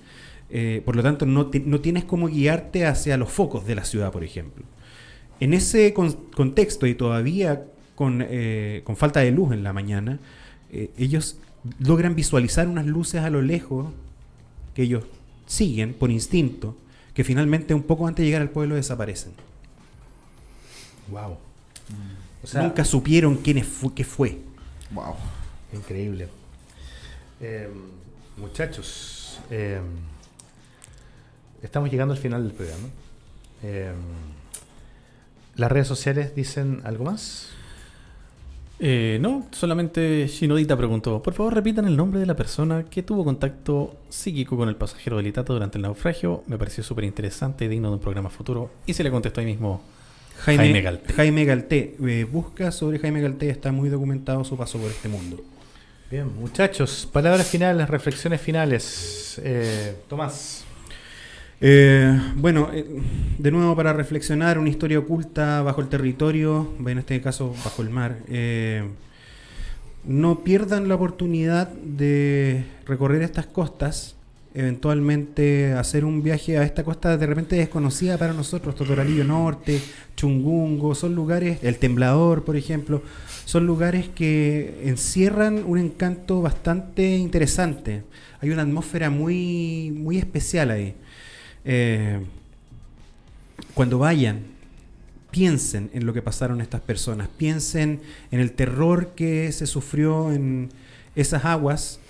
por lo tanto no tienes cómo guiarte hacia los focos de la ciudad, por ejemplo. En ese contexto y todavía con falta de luz en la mañana, ellos logran visualizar unas luces a lo lejos que ellos siguen por instinto, que finalmente un poco antes de llegar al pueblo desaparecen. Wow. O sea, Nunca supieron qué fue. Wow. increíble. Muchachos, estamos llegando al final del programa. ¿Las redes sociales dicen algo más? No, solamente Shinodita preguntó, por favor repitan el nombre de la persona que tuvo contacto psíquico con el pasajero del Itata durante el naufragio. Me pareció súper interesante y digno de un programa futuro. Y se le contestó ahí mismo Jaime Galté. Jaime Galté. Busca sobre Jaime Galté, está muy documentado su paso por este mundo. Bien, muchachos, palabras finales, reflexiones finales. Tomás. Bueno, de nuevo para reflexionar, una historia oculta bajo el territorio, en este caso bajo el mar. No pierdan la oportunidad de recorrer estas costas, eventualmente hacer un viaje a esta costa de repente desconocida para nosotros, Totoralillo Norte, Chungungo, son lugares, El Temblador, por ejemplo, son lugares que encierran un encanto bastante interesante. Hay una atmósfera muy, muy especial ahí. Cuando vayan, piensen en lo que pasaron estas personas, piensen en el terror que se sufrió en esas aguas,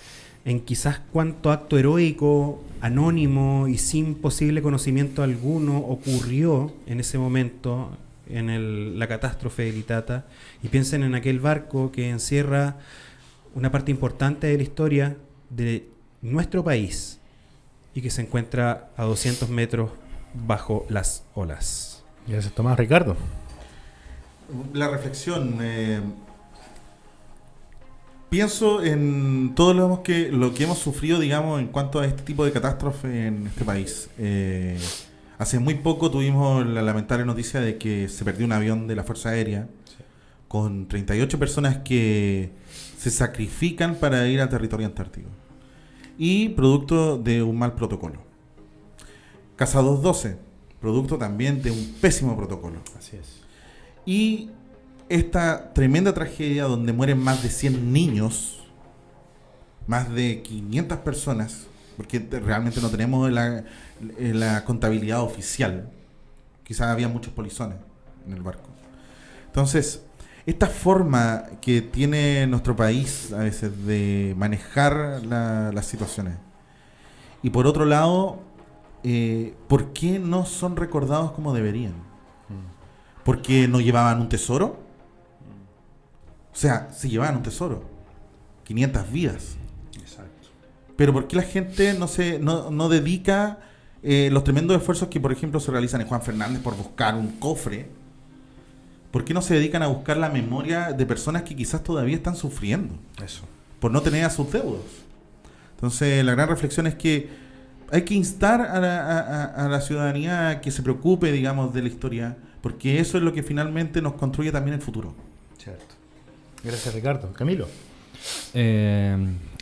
en quizás cuánto acto heroico, anónimo y sin posible conocimiento alguno ocurrió en ese momento en la catástrofe del Itata, y piensen en aquel barco que encierra una parte importante de la historia de nuestro país y que se encuentra a 200 metros bajo las olas. Gracias, Tomás. Ricardo. La reflexión. Pienso en todo lo que hemos sufrido, digamos, en cuanto a este tipo de catástrofe en este país. Hace muy poco tuvimos la lamentable noticia de que se perdió un avión de la Fuerza Aérea con 38 personas que se sacrifican para ir al territorio antártico. Y producto de un mal protocolo. Casa 212, producto también de un pésimo protocolo. Así es. Y esta tremenda tragedia donde mueren más de 100 niños, más de 500 personas, porque realmente no tenemos la contabilidad oficial. Quizás había muchos polizones en el barco. Entonces, esta forma que tiene nuestro país a veces de manejar las situaciones. Y por otro lado, ¿por qué no son recordados como deberían? ¿Porque no llevaban un tesoro? O sea, sí llevaban un tesoro. 500 vidas. Exacto. Pero ¿por qué la gente no dedica los tremendos esfuerzos que, por ejemplo, se realizan en Juan Fernández por buscar un cofre? ¿Por qué no se dedican a buscar la memoria de personas que quizás todavía están sufriendo? Eso. Por no tener a sus deudos. Entonces, la gran reflexión es que hay que instar a la ciudadanía a que se preocupe, digamos, de la historia, porque eso es lo que finalmente nos construye también el futuro. Cierto. Gracias, Ricardo. Camilo.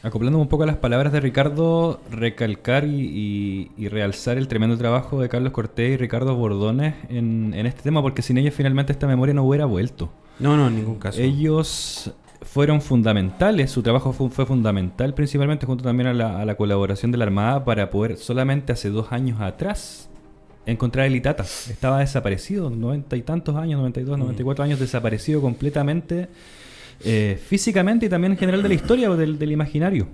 Acoplándome un poco a las palabras de Ricardo, recalcar y realzar el tremendo trabajo de Carlos Cortés y Ricardo Bordones en este tema, porque sin ellos finalmente esta memoria no hubiera vuelto. No, en ningún caso. Ellos fueron fundamentales, su trabajo fue fundamental, principalmente junto también a la colaboración de la Armada para poder solamente hace 2 años atrás encontrar el Itata. Estaba desaparecido, 90 y tantos años, 92, 94 años, desaparecido completamente. Físicamente y también en general de la historia o del imaginario.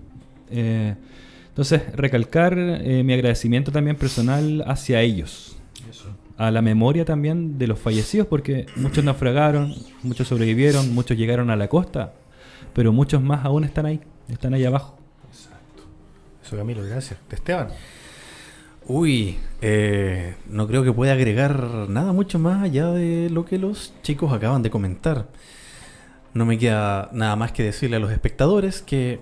Entonces, recalcar mi agradecimiento también personal hacia ellos. Eso. A la memoria también de los fallecidos, porque muchos naufragaron, muchos sobrevivieron, muchos llegaron a la costa, pero muchos más aún están ahí abajo. Exacto. Eso, Camilo, gracias. Esteban. Uy, no creo que pueda agregar nada mucho más allá de lo que los chicos acaban de comentar. No me queda nada más que decirle a los espectadores que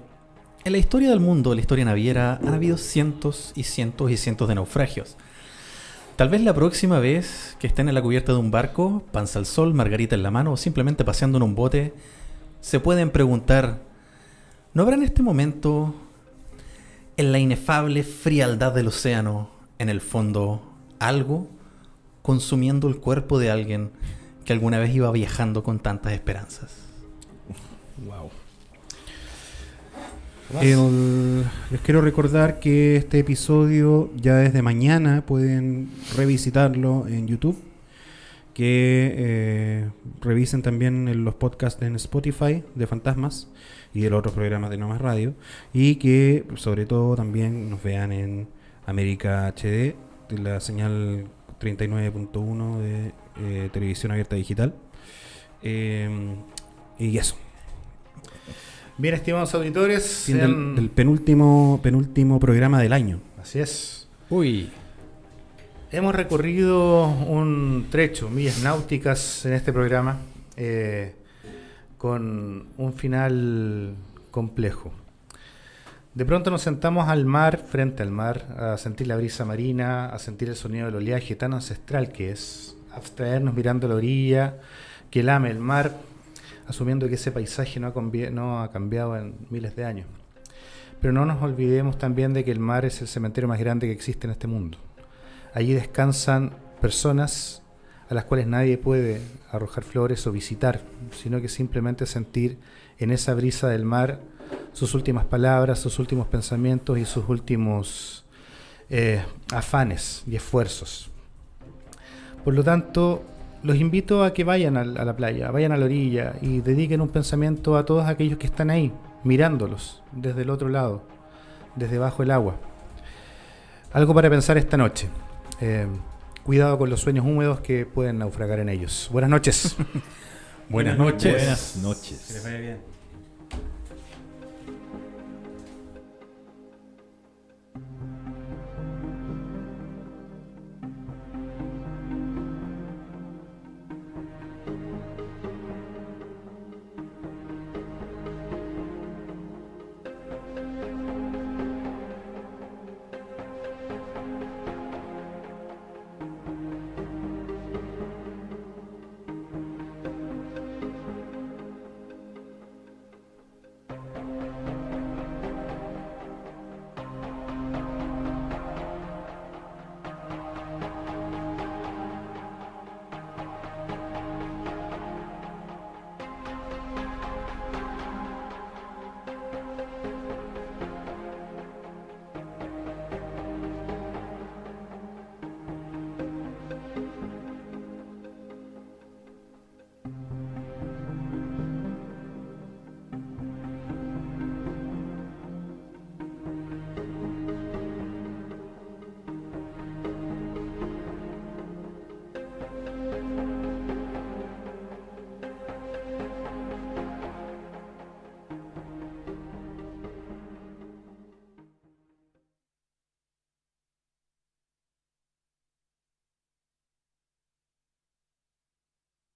en la historia del mundo, la historia naviera, han habido cientos y cientos y cientos de naufragios. Tal vez la próxima vez que estén en la cubierta de un barco, panza al sol, margarita en la mano o simplemente paseando en un bote, se pueden preguntar, ¿no habrá en este momento, en la inefable frialdad del océano, en el fondo, algo consumiendo el cuerpo de alguien que alguna vez iba viajando con tantas esperanzas? Wow. Les quiero recordar que este episodio ya desde mañana pueden revisitarlo en YouTube, que revisen también los podcasts en Spotify de Fantasmas y de los otros programas de No Más Radio, y que sobre todo también nos vean en América HD, de la señal 39.1 de televisión abierta digital, y eso. Bien, estimados auditores, Siendo el penúltimo programa del año. así es. Uy, Hemos recorrido un trecho, millas náuticas en este programa, con un final complejo. De pronto nos sentamos al mar, frente al mar, a sentir la brisa marina, a sentir el sonido del oleaje tan ancestral que es, a abstraernos mirando la orilla, que lame el mar, asumiendo que ese paisaje no ha cambiado en miles de años. Pero no nos olvidemos también de que el mar es el cementerio más grande que existe en este mundo. Allí descansan personas a las cuales nadie puede arrojar flores o visitar, sino que simplemente sentir en esa brisa del mar sus últimas palabras, sus últimos pensamientos y sus últimos afanes y esfuerzos. Por lo tanto, los invito a que vayan a la playa, vayan a la orilla y dediquen un pensamiento a todos aquellos que están ahí, mirándolos desde el otro lado, desde bajo el agua. Algo para pensar esta noche. Cuidado con los sueños húmedos que pueden naufragar en ellos. Buenas noches. buenas noches. Buenas noches. Que les vaya bien.